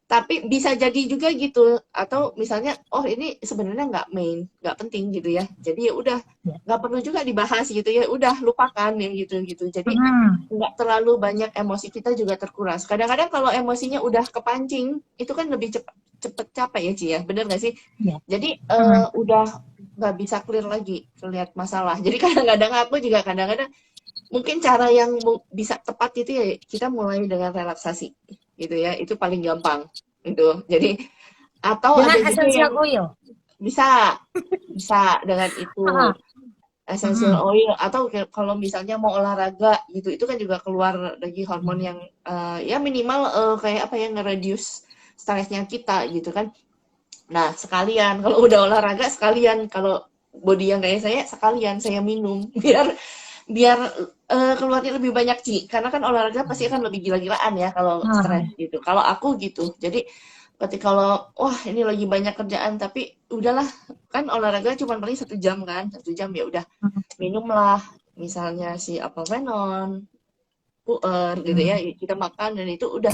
tapi bisa jadi juga gitu. Atau misalnya, oh ini sebenarnya nggak penting gitu ya. Jadi ya udah, Ya. nggak perlu juga dibahas gitu ya. Udah lupakan yang gitu-gitu. Jadi Hmm. nggak terlalu banyak emosi kita juga terkuras. Kadang-kadang kalau emosinya udah kepancing, itu kan lebih cepet capek ya Ci ya. Bener nggak sih? Ya. Jadi Hmm. udah nggak bisa clear lagi lihat masalah. Jadi kadang-kadang aku juga kadang-kadang mungkin cara yang bisa tepat itu ya kita mulai dengan relaksasi gitu ya. Itu paling gampang gitu. Jadi atau Dengan ada juga essential yang oil. bisa bisa dengan itu Ah. essential Hmm. oil, atau kalau misalnya mau olahraga gitu itu kan juga keluar lagi hormon yang ya minimal kayak apa ya nge-reduce stresnya kita gitu kan. Nah, sekalian kalau udah olahraga sekalian kalau body yang kayak saya sekalian saya minum biar biar keluarnya lebih banyak Ci. Karena kan olahraga pasti akan lebih gila-gilaan ya kalau Ah. stres gitu. Kalau aku gitu. Jadi ketika kalau wah ini lagi banyak kerjaan tapi udahlah kan olahraga cuma paling 1 jam kan 1 jam ya udah minumlah misalnya si apel venon puer gitu ya Hmm. kita makan dan itu udah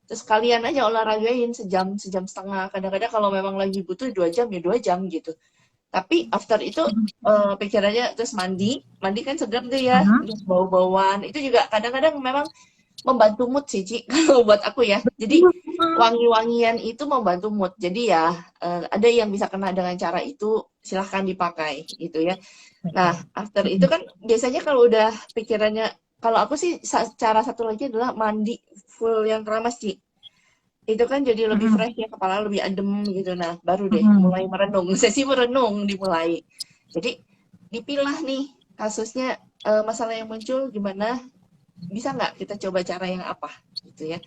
terus kalian aja olahragain sejam sejam setengah kadang-kadang kalau memang lagi butuh 2 jam ya 2 jam gitu tapi after itu pikirannya terus mandi mandi kan segar tuh ya Hmm. terus bau-bauan itu juga kadang-kadang memang membantu mood sih Ci kalau buat aku ya jadi Hmm. wangi-wangian itu membantu mood jadi ya ada yang bisa kena dengan cara itu silahkan dipakai gitu ya. Nah, Oke. after itu Hmm. kan biasanya kalau udah pikirannya, kalau aku sih cara satu lagi adalah mandi full yang keramas, Ci. Itu kan jadi lebih Hmm. fresh ya, kepala lebih adem gitu. Nah, baru deh Hmm. mulai merenung. Sesi merenung dimulai. Jadi dipilah nih kasusnya masalah yang muncul gimana, bisa nggak kita coba cara yang apa gitu ya.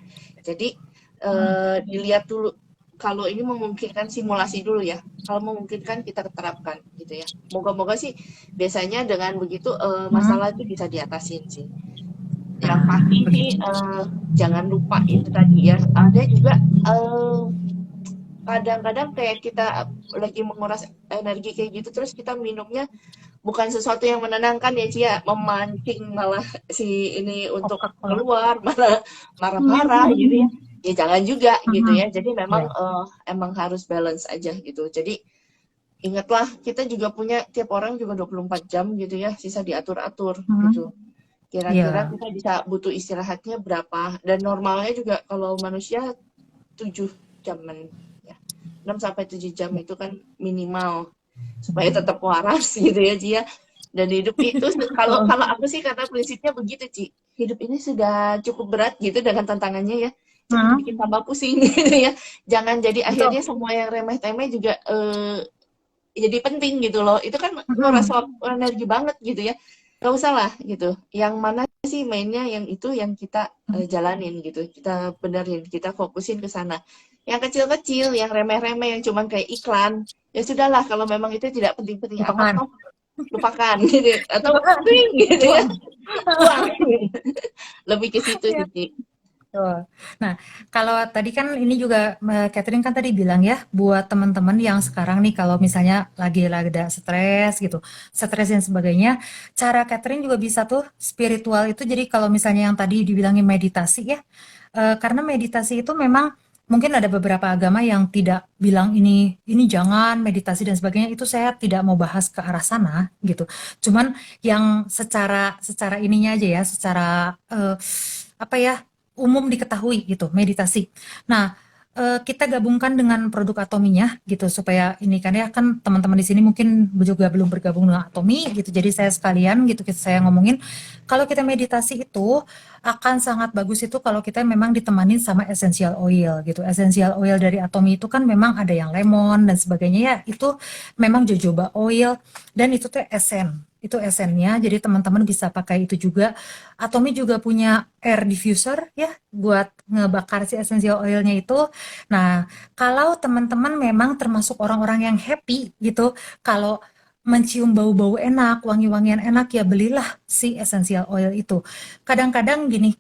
Jadi Hmm. dilihat dulu kalau ini memungkinkan simulasi dulu ya. Kalau memungkinkan kita terapkan gitu ya. Moga-moga sih biasanya dengan begitu Hmm. masalah itu bisa diatasin sih. Yang Nah, pasti sih begitu. jangan lupa itu tadi ya. Ada juga kadang-kadang kayak kita lagi menguras energi kayak gitu terus kita minumnya bukan sesuatu yang menenangkan ya Cia, memancing malah si ini untuk Coca-Cola. keluar malah marah-marah gitu ya. Hmm. Ya jangan juga gitu Hmm. ya. Jadi memang Ya. emang harus balance aja gitu. Jadi ingatlah kita juga punya tiap orang juga 24 jam gitu ya, sisa diatur-atur Hmm. gitu. Kira-kira Ya. kita bisa butuh istirahatnya berapa dan normalnya juga kalau manusia 7 jaman ya. 6 sampai 7 jam itu kan minimal supaya tetap waras gitu ya Cia. Dan hidup itu kalau Oh. kalau aku sih karena prinsipnya begitu Ci. Hidup ini sudah cukup berat gitu dengan tantangannya ya. Jangan Hmm. bikin tambah pusing gitu ya. Jangan jadi Betul. akhirnya semua yang remeh-temeh juga jadi penting gitu loh. Itu kan nguras Hmm. energi banget gitu ya. Gak usah lah gitu. Yang mana sih mainnya yang itu yang kita jalanin gitu. Kita benerin, kita fokusin ke sana. Yang kecil-kecil, yang remeh-remeh, yang cuman kayak iklan, ya sudahlah kalau memang itu tidak penting-penting amat Lupakan. toh lupakan gitu atau Lupakan. swing gitu ya Buang. buang lebih ke situ Ya. sih Ci. Betul. Nah, kalau tadi kan ini juga Catherine kan tadi bilang ya, buat teman-teman yang sekarang nih kalau misalnya lagi ada stres gitu, stres dan sebagainya, cara Catherine juga bisa tuh spiritual itu. Jadi kalau misalnya yang tadi dibilangin meditasi ya, karena meditasi itu memang mungkin ada beberapa agama yang tidak bilang ini jangan meditasi dan sebagainya. Itu saya tidak mau bahas ke arah sana gitu. Cuman yang secara secara ininya aja ya, secara apa ya, umum diketahui gitu, meditasi. Nah, kita gabungkan dengan produk Atominya gitu supaya ini kan ya kan teman-teman di sini mungkin juga belum bergabung dengan Atomi gitu. Jadi saya sekalian gitu saya ngomongin kalau kita meditasi itu akan sangat bagus itu kalau kita memang ditemani sama essential oil gitu. Essential oil dari Atomi itu kan memang ada yang lemon dan sebagainya ya. Itu memang jojoba oil dan itu tuh itu esennya. Jadi teman-teman bisa pakai itu juga. Atomi juga punya air diffuser ya buat ngebakar si essential oilnya itu. Nah, kalau teman-teman memang termasuk orang-orang yang happy gitu, kalau mencium bau-bau enak, wangi-wangian enak ya belilah si essential oil itu. Kadang-kadang gini,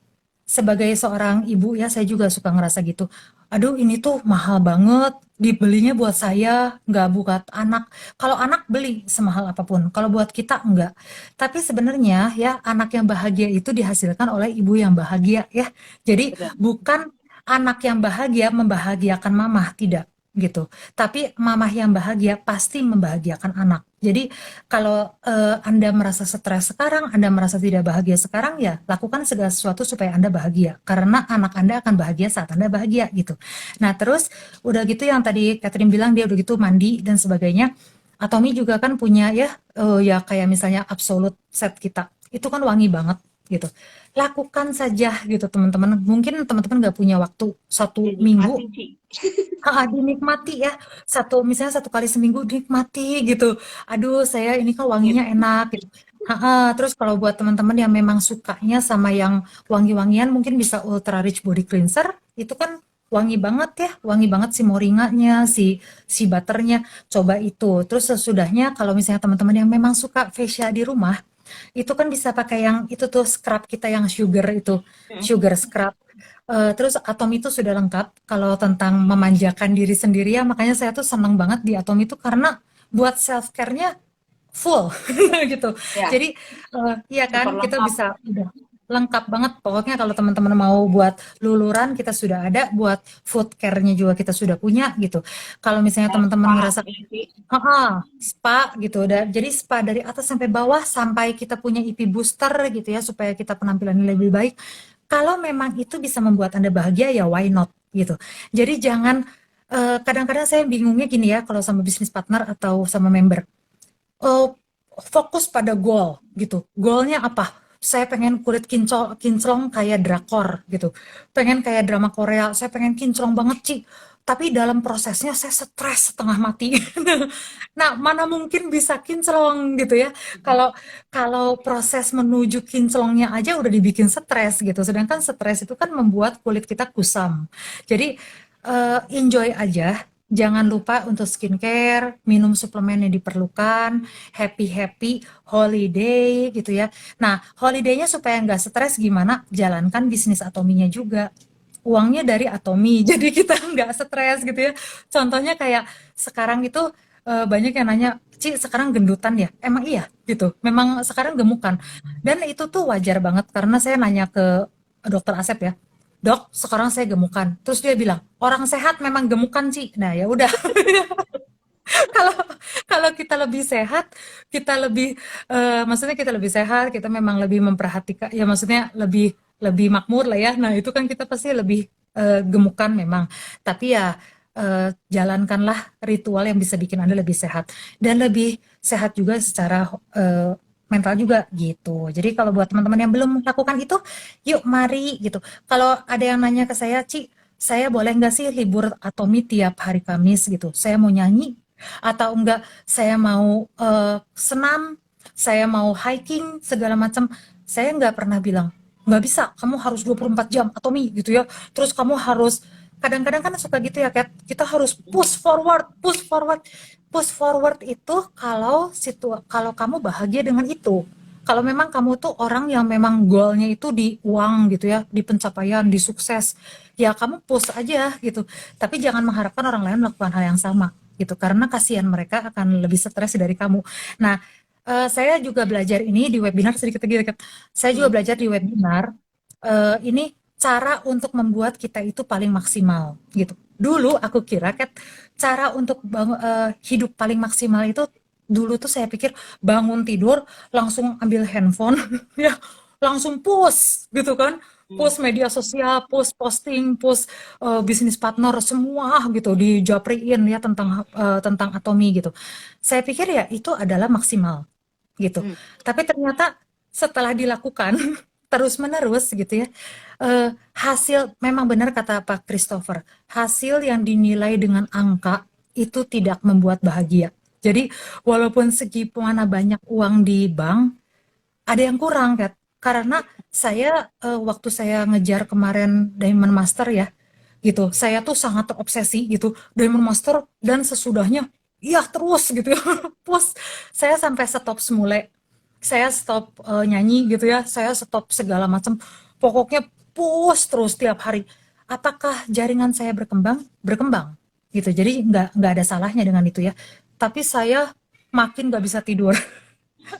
sebagai seorang ibu ya, saya juga suka ngerasa gitu. Aduh, ini tuh mahal banget, dibelinya buat saya, nggak buat anak. Kalau anak beli semahal apapun, kalau buat kita enggak. Tapi sebenarnya ya, anak yang bahagia itu dihasilkan oleh ibu yang bahagia ya. Jadi Benar. bukan anak yang bahagia membahagiakan mamah, tidak gitu. Tapi mamah yang bahagia pasti membahagiakan anak. Jadi kalau Anda merasa stres sekarang, Anda merasa tidak bahagia sekarang, ya lakukan segala sesuatu supaya Anda bahagia. Karena anak Anda akan bahagia saat Anda bahagia gitu. Nah terus udah gitu yang tadi Catherine bilang dia udah gitu mandi dan sebagainya. Atomi juga kan punya ya, ya kayak misalnya Absolute set kita. Itu kan wangi banget gitu. Lakukan saja gitu teman-teman. Mungkin teman-teman nggak punya waktu satu Dinikmati, minggu. Ci. Dinikmati ya, misalnya 1 kali seminggu dinikmati gitu. Aduh, saya ini kan wanginya enak gitu. Terus kalau buat teman-teman yang memang sukanya sama yang wangi-wangian, mungkin bisa Ultra Rich Body Cleanser. Itu kan wangi banget ya, wangi banget si moringanya, si butternya. Coba itu. Terus sesudahnya kalau misalnya teman-teman yang memang suka facial di rumah, itu kan bisa pakai yang itu tuh scrub kita yang sugar itu, sugar scrub. Terus Atom itu sudah lengkap kalau tentang memanjakan diri sendiri ya, makanya saya tuh seneng banget di Atom itu karena buat self care-nya full gitu. Ya, Jadi iya super kan kita lengkap. bisa udah lengkap banget. Pokoknya kalau teman-teman mau buat luluran kita sudah ada, buat food care-nya juga kita sudah punya gitu. Kalau misalnya Dan teman-teman spa, ngerasa ya, Ci. spa gitu. Jadi spa dari atas sampai bawah sampai kita punya IP booster gitu ya supaya kita penampilannya lebih baik. Kalau memang itu bisa membuat Anda bahagia ya why not gitu. Jadi jangan kadang-kadang saya bingungnya gini ya kalau sama bisnis partner atau sama member. Eh, Fokus pada goal gitu. Goalnya apa? Saya pengen kulit kinclong kayak drakor gitu. Pengen kayak drama Korea. Saya pengen kinclong banget, Ci. Tapi dalam prosesnya saya stres setengah mati. Nah, mana mungkin bisa kinclong gitu ya. Kalau kalau proses menuju kinclongnya aja udah dibikin stres gitu. Sedangkan stres itu kan membuat kulit kita kusam. Jadi enjoy aja. Jangan lupa untuk skincare, minum suplemen yang diperlukan, happy-happy holiday gitu ya. Nah, holidaynya supaya nggak stres gimana? Jalankan bisnis Atominya juga. Uangnya dari Atomi, jadi kita nggak stres gitu ya. Contohnya kayak sekarang itu banyak yang nanya, Ci sekarang gendutan ya? Emang iya gitu, memang sekarang gemukan. Dan itu tuh wajar banget karena saya nanya ke dokter Asep ya, Dok, sekarang saya gemukan. Terus dia bilang, orang sehat memang gemukan sih. Nah ya udah, kalau kalau kita lebih sehat, kita lebih maksudnya kita lebih sehat, kita memang lebih memperhatikan, ya maksudnya lebih lebih makmur lah ya. Nah itu kan kita pasti lebih gemukan memang. Tapi ya jalankanlah ritual yang bisa bikin Anda lebih sehat dan lebih sehat juga secara mental juga gitu. Jadi kalau buat teman-teman yang belum melakukan itu, yuk mari gitu. Kalau ada yang nanya ke saya, Ci, saya boleh nggak sih libur Atomi tiap hari Kamis gitu? Saya mau nyanyi atau enggak saya mau senam, saya mau hiking segala macam. Saya nggak pernah bilang nggak bisa, kamu harus 24 jam Atomi gitu ya. Terus kamu harus kadang-kadang kan suka gitu ya, Kat. Kita harus push forward, push forward. Push forward itu kalau kamu bahagia dengan itu. Kalau memang kamu tuh orang yang memang goalnya itu di uang gitu ya, di pencapaian, di sukses, ya kamu push aja gitu. Tapi jangan mengharapkan orang lain melakukan hal yang sama gitu, karena kasihan mereka akan lebih stres dari kamu. Nah, saya juga belajar ini di webinar sedikit lagi dekat. Saya juga Hmm. belajar di webinar ini cara untuk membuat kita itu paling maksimal gitu. Dulu aku kira kan cara untuk hidup paling maksimal itu dulu tuh saya pikir bangun tidur langsung ambil handphone ya langsung post gitu kan, Hmm. post media sosial, post posting, post bisnis partner semua gitu dijapriin ya tentang Atomi gitu. Saya pikir ya itu adalah maksimal gitu. Hmm. Tapi ternyata setelah dilakukan terus-menerus gitu ya, hasil memang benar kata Pak Christopher, hasil yang dinilai dengan angka itu tidak membuat bahagia. Jadi walaupun segi mana banyak uang di bank, ada yang kurang kan? Karena saya waktu saya ngejar kemarin Diamond Master ya, gitu. Saya tuh sangat terobsesi gitu Diamond Master dan sesudahnya iya terus gitu ya. Plus saya sampai stop semule. Saya stop nyanyi gitu ya. Saya stop segala macam. Pokoknya push terus tiap hari. Apakah jaringan saya berkembang? Berkembang, gitu. Jadi nggak ada salahnya dengan itu ya. Tapi saya makin nggak bisa tidur,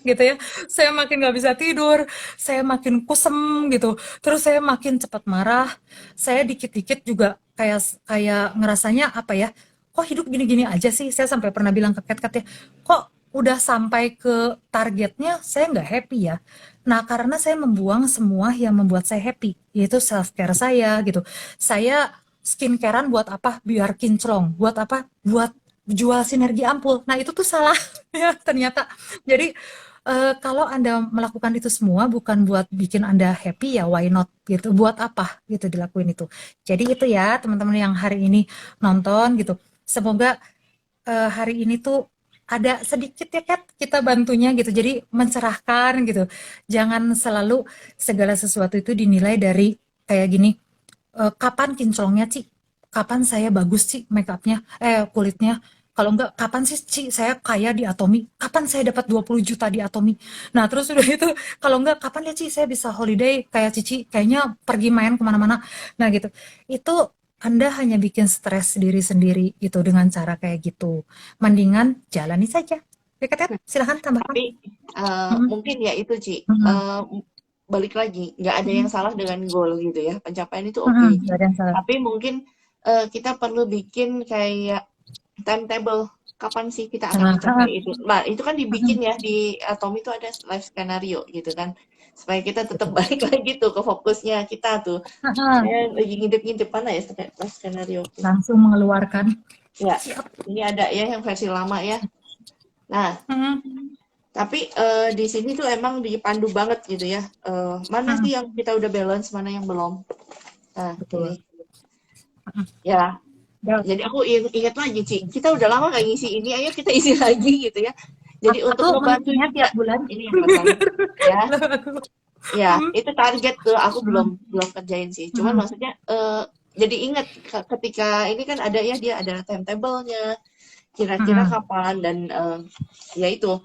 gitu ya. Saya makin nggak bisa tidur, saya makin kusem gitu. Terus saya makin cepat marah. Saya dikit-dikit juga kayak kayak ngerasanya apa ya? Kok hidup gini-gini aja sih? Saya sampai pernah bilang ke Kat ya, kok udah sampai ke targetnya saya nggak happy ya. Nah, karena saya membuang semua yang membuat saya happy, yaitu self care saya gitu. Saya skincarean buat apa? Biar kinclong. Buat apa? Buat jual sinergi ampul. Nah, itu tuh salah ya ternyata. Jadi kalau Anda melakukan itu semua bukan buat bikin Anda happy ya why not gitu. Buat apa gitu dilakuin itu. Jadi itu ya teman-teman yang hari ini nonton gitu. Semoga hari ini tuh ada sedikit ya Kat kita bantunya gitu. Jadi mencerahkan gitu. Jangan selalu segala sesuatu itu dinilai dari kayak gini. Kapan kinclongnya Ci? Kapan saya bagus Ci make upnya? Kulitnya? Kalau enggak, kapan sih Ci saya kaya di Atomi? Kapan saya dapat 20 juta di Atomi? Nah, terus udah itu, kalau enggak, kapan ya Ci saya bisa holiday kayak Cici? Kayaknya pergi main kemana-mana. Nah, gitu. Itu Anda hanya bikin stres diri sendiri gitu dengan cara kayak gitu. Mendingan jalani saja. Ya, Kat, silahkan tambahkan. Tapi Mm, mungkin ya itu Ci, mm, balik lagi, nggak ada yang mm, salah dengan goal gitu ya, pencapaian itu mm, oke. nggak ada yang salah. Tapi mungkin kita perlu bikin kayak timetable kapan sih kita akan mencapai Nah, itu. Nah, itu kan mm, dibikin ya di Atom itu ada life scenario gitu kan. Supaya kita tetap betul. balik lagi tuh ke fokusnya kita tuh. Saya lagi ngintip-ngintip mana ya life scenario. Langsung mengeluarkan. Ya, Siap. ini ada ya yang versi lama ya. Nah, Mm, tapi di sini tuh emang dipandu banget gitu ya. Mana sih mm, yang kita udah balance, mana yang belum. Nah, ini. betul. Mm, Ya, udah. jadi aku ingat lagi, Ci. Kita udah lama gak ngisi ini, ayo kita isi lagi gitu ya. Jadi untuk Aku ngebantu mengisinya juga. tiap bulan. Ini yang pertama. Ya, Aku. ya, Mm, itu target tuh aku belum mm, belum kerjain sih. Cuman mm, maksudnya jadi ingat ketika ini kan ada ya dia ada timetable-nya, kira-kira mm, kapan dan ya itu.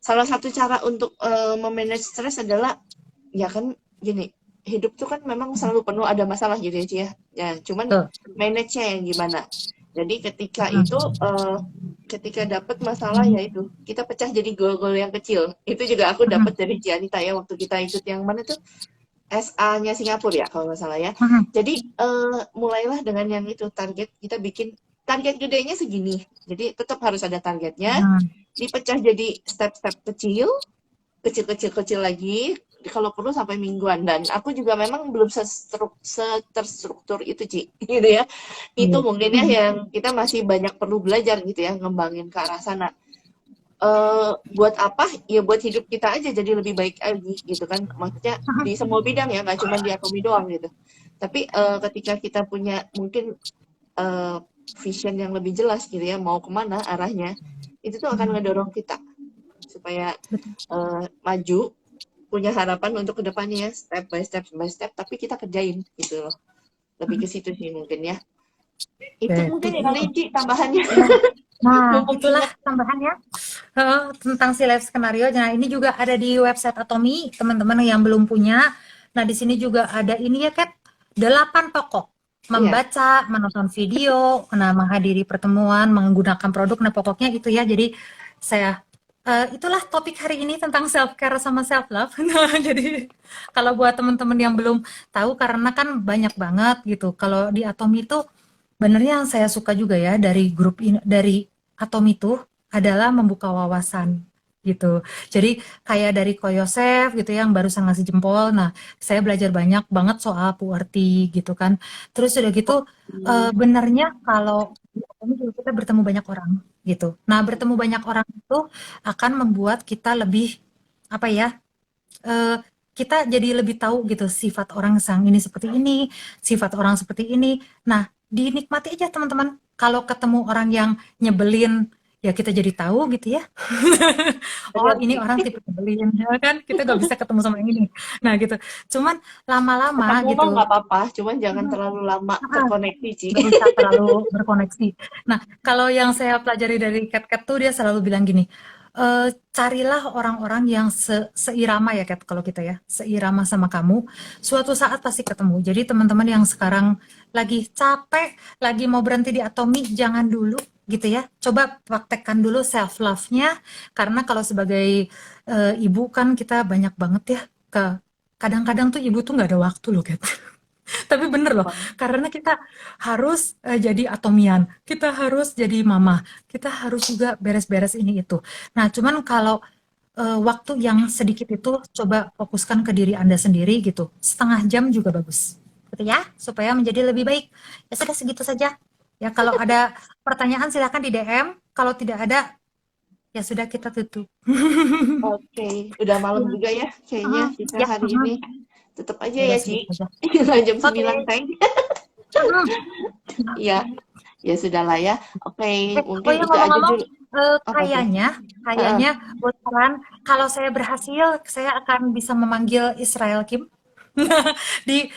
Salah satu cara untuk memanage stres adalah ya kan gini, hidup tuh kan memang mm. selalu penuh ada masalah gitu ya, Ci ya. Ya, cuman Tuh. manage-nya yang gimana. Jadi ketika itu Mm, ketika dapat masalah ya itu kita pecah jadi gol-gol yang kecil. Itu juga aku dapat mm, dari Cianita ya waktu kita ikut yang mana tuh SA-nya Singapura ya kalau nggak salah ya. mm, Jadi mulailah dengan yang itu target kita bikin target gedenya segini. Jadi tetap harus ada targetnya, mm, dipecah jadi step-step kecil, kecil-kecil lagi, kalau perlu sampai mingguan. Dan aku juga memang belum terstruktur itu, Ci. Gitu ya. Itu iya. mungkin ya yang kita masih banyak perlu belajar gitu ya, ngembangin ke arah sana. Buat apa? Ya buat hidup kita aja jadi lebih baik lagi gitu kan. Maksudnya di semua bidang ya, nggak cuma di Atomi doang gitu. Tapi ketika kita punya mungkin uh, vision yang lebih jelas gitu ya, mau kemana arahnya, itu tuh akan Mm, ngedorong kita supaya betul. maju, punya harapan untuk kedepannya ya, step by step, tapi kita kerjain gitu loh. Lebih ke Mm, situ sih mungkin ya. Itu mungkin betul. yang Linci tambahannya. Ya. Nah, Mumpung itulah ingat. tambahannya tentang si live skenario. Nah, ini juga ada di website Atomi, teman-teman yang belum punya. Nah, di sini juga ada ini ya, Kat, 8 pokok. Iya. Membaca, menonton video, nah, menghadiri pertemuan, menggunakan produk. Nah, pokoknya itu ya. Jadi, saya itulah topik hari ini tentang self care sama self love. Nah, jadi kalau buat teman-teman yang belum tahu karena kan banyak banget gitu. Kalau di Atomi itu benernya yang saya suka juga ya dari grup ini, dari Atom itu adalah membuka wawasan gitu. Jadi kayak dari Ko Yosef gitu yang barusan ngasih jempol. Nah, saya belajar banyak banget soal puerti gitu kan. Terus udah gitu Hmm. benernya kalau di Atom juga kita bertemu banyak orang gitu. Nah, bertemu banyak orang itu akan membuat kita lebih apa ya? eh, kita jadi lebih tahu gitu sifat orang sang ini seperti ini, sifat orang seperti ini. Nah, dinikmati aja teman-teman. Kalau ketemu orang yang nyebelin, ya kita jadi tahu gitu ya. Oh, Benar ini sih. orang tipe nyebelin, ya kan? Kita gak bisa ketemu sama yang ini. Nah, gitu. Cuman lama-lama Ketemu gitu, mah nggak apa-apa, cuman jangan terlalu lama terkoneksi, Ci. nggak usah terlalu berkoneksi. Nah, kalau yang saya pelajari dari Cat Cat tuh dia selalu bilang gini, carilah orang-orang yang seirama ya Kat, kalau kita ya, seirama sama kamu, suatu saat pasti ketemu. Jadi teman-teman yang sekarang lagi capek, lagi mau berhenti di Atomi, jangan dulu gitu ya. Coba praktekkan dulu self love-nya, karena kalau sebagai ibu kan kita banyak banget ya ke kadang-kadang tuh ibu tuh nggak ada waktu loh Kat. Tapi bener loh, karena kita harus jadi atomian, kita harus jadi mama, kita harus juga beres-beres ini itu. Nah, cuman kalau waktu yang sedikit itu coba fokuskan ke diri Anda sendiri gitu. Setengah jam juga bagus. Gitu ya, supaya menjadi lebih baik. Ya sudah segitu saja. Ya, kalau ada pertanyaan silakan di DM. Kalau tidak ada, ya sudah kita tutup. Oke, udah malam Ya, juga ya kayaknya kita ya, hari ini. Tetap aja ya ya, segitu Ci. saja. Jam Oke. 9 teng. Iya, ya sudahlah ya. Oke, Oh mungkin ya itu aja ngomong-ngomong, dulu. Apa tuh? kayaknya, Heeh. kayaknya buat saran, kalau saya berhasil, saya akan bisa memanggil Israel Kim di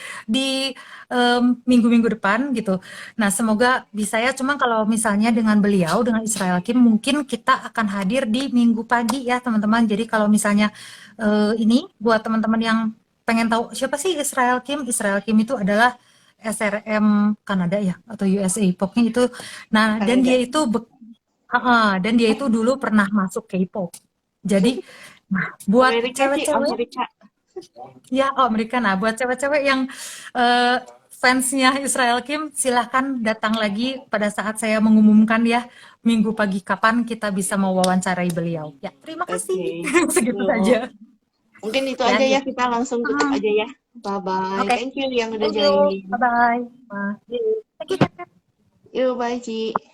minggu-minggu depan gitu. Nah, semoga bisa ya. Cuma kalau misalnya dengan beliau, dengan Israel Kim, mungkin kita akan hadir di minggu pagi ya, teman-teman. Jadi kalau misalnya ini buat teman-teman yang pengen tahu siapa sih Israel Kim? Israel Kim itu adalah SRM Kanada ya atau USA, pokoknya itu. Nah, dan Kanada. dia itu dan dia itu dulu pernah masuk K-pop. Jadi, nah, buat Amerika, Ci, cewek-cewek Amerika. ya, oh Amerika. Nah, buat cewek-cewek yang eh, fansnya Israel Kim, silahkan datang lagi pada saat saya mengumumkan ya minggu pagi kapan kita bisa mewawancarai beliau. Ya, terima Oke. kasih. Segitu Yuk. saja. Mungkin itu Ya, aja ya, gitu. kita langsung tutup Hmm, aja ya. Bye-bye. Oke, Thank you yang udah thank you. joinin. Bye-bye. Nah, thank you. Yuk, bye, Ci.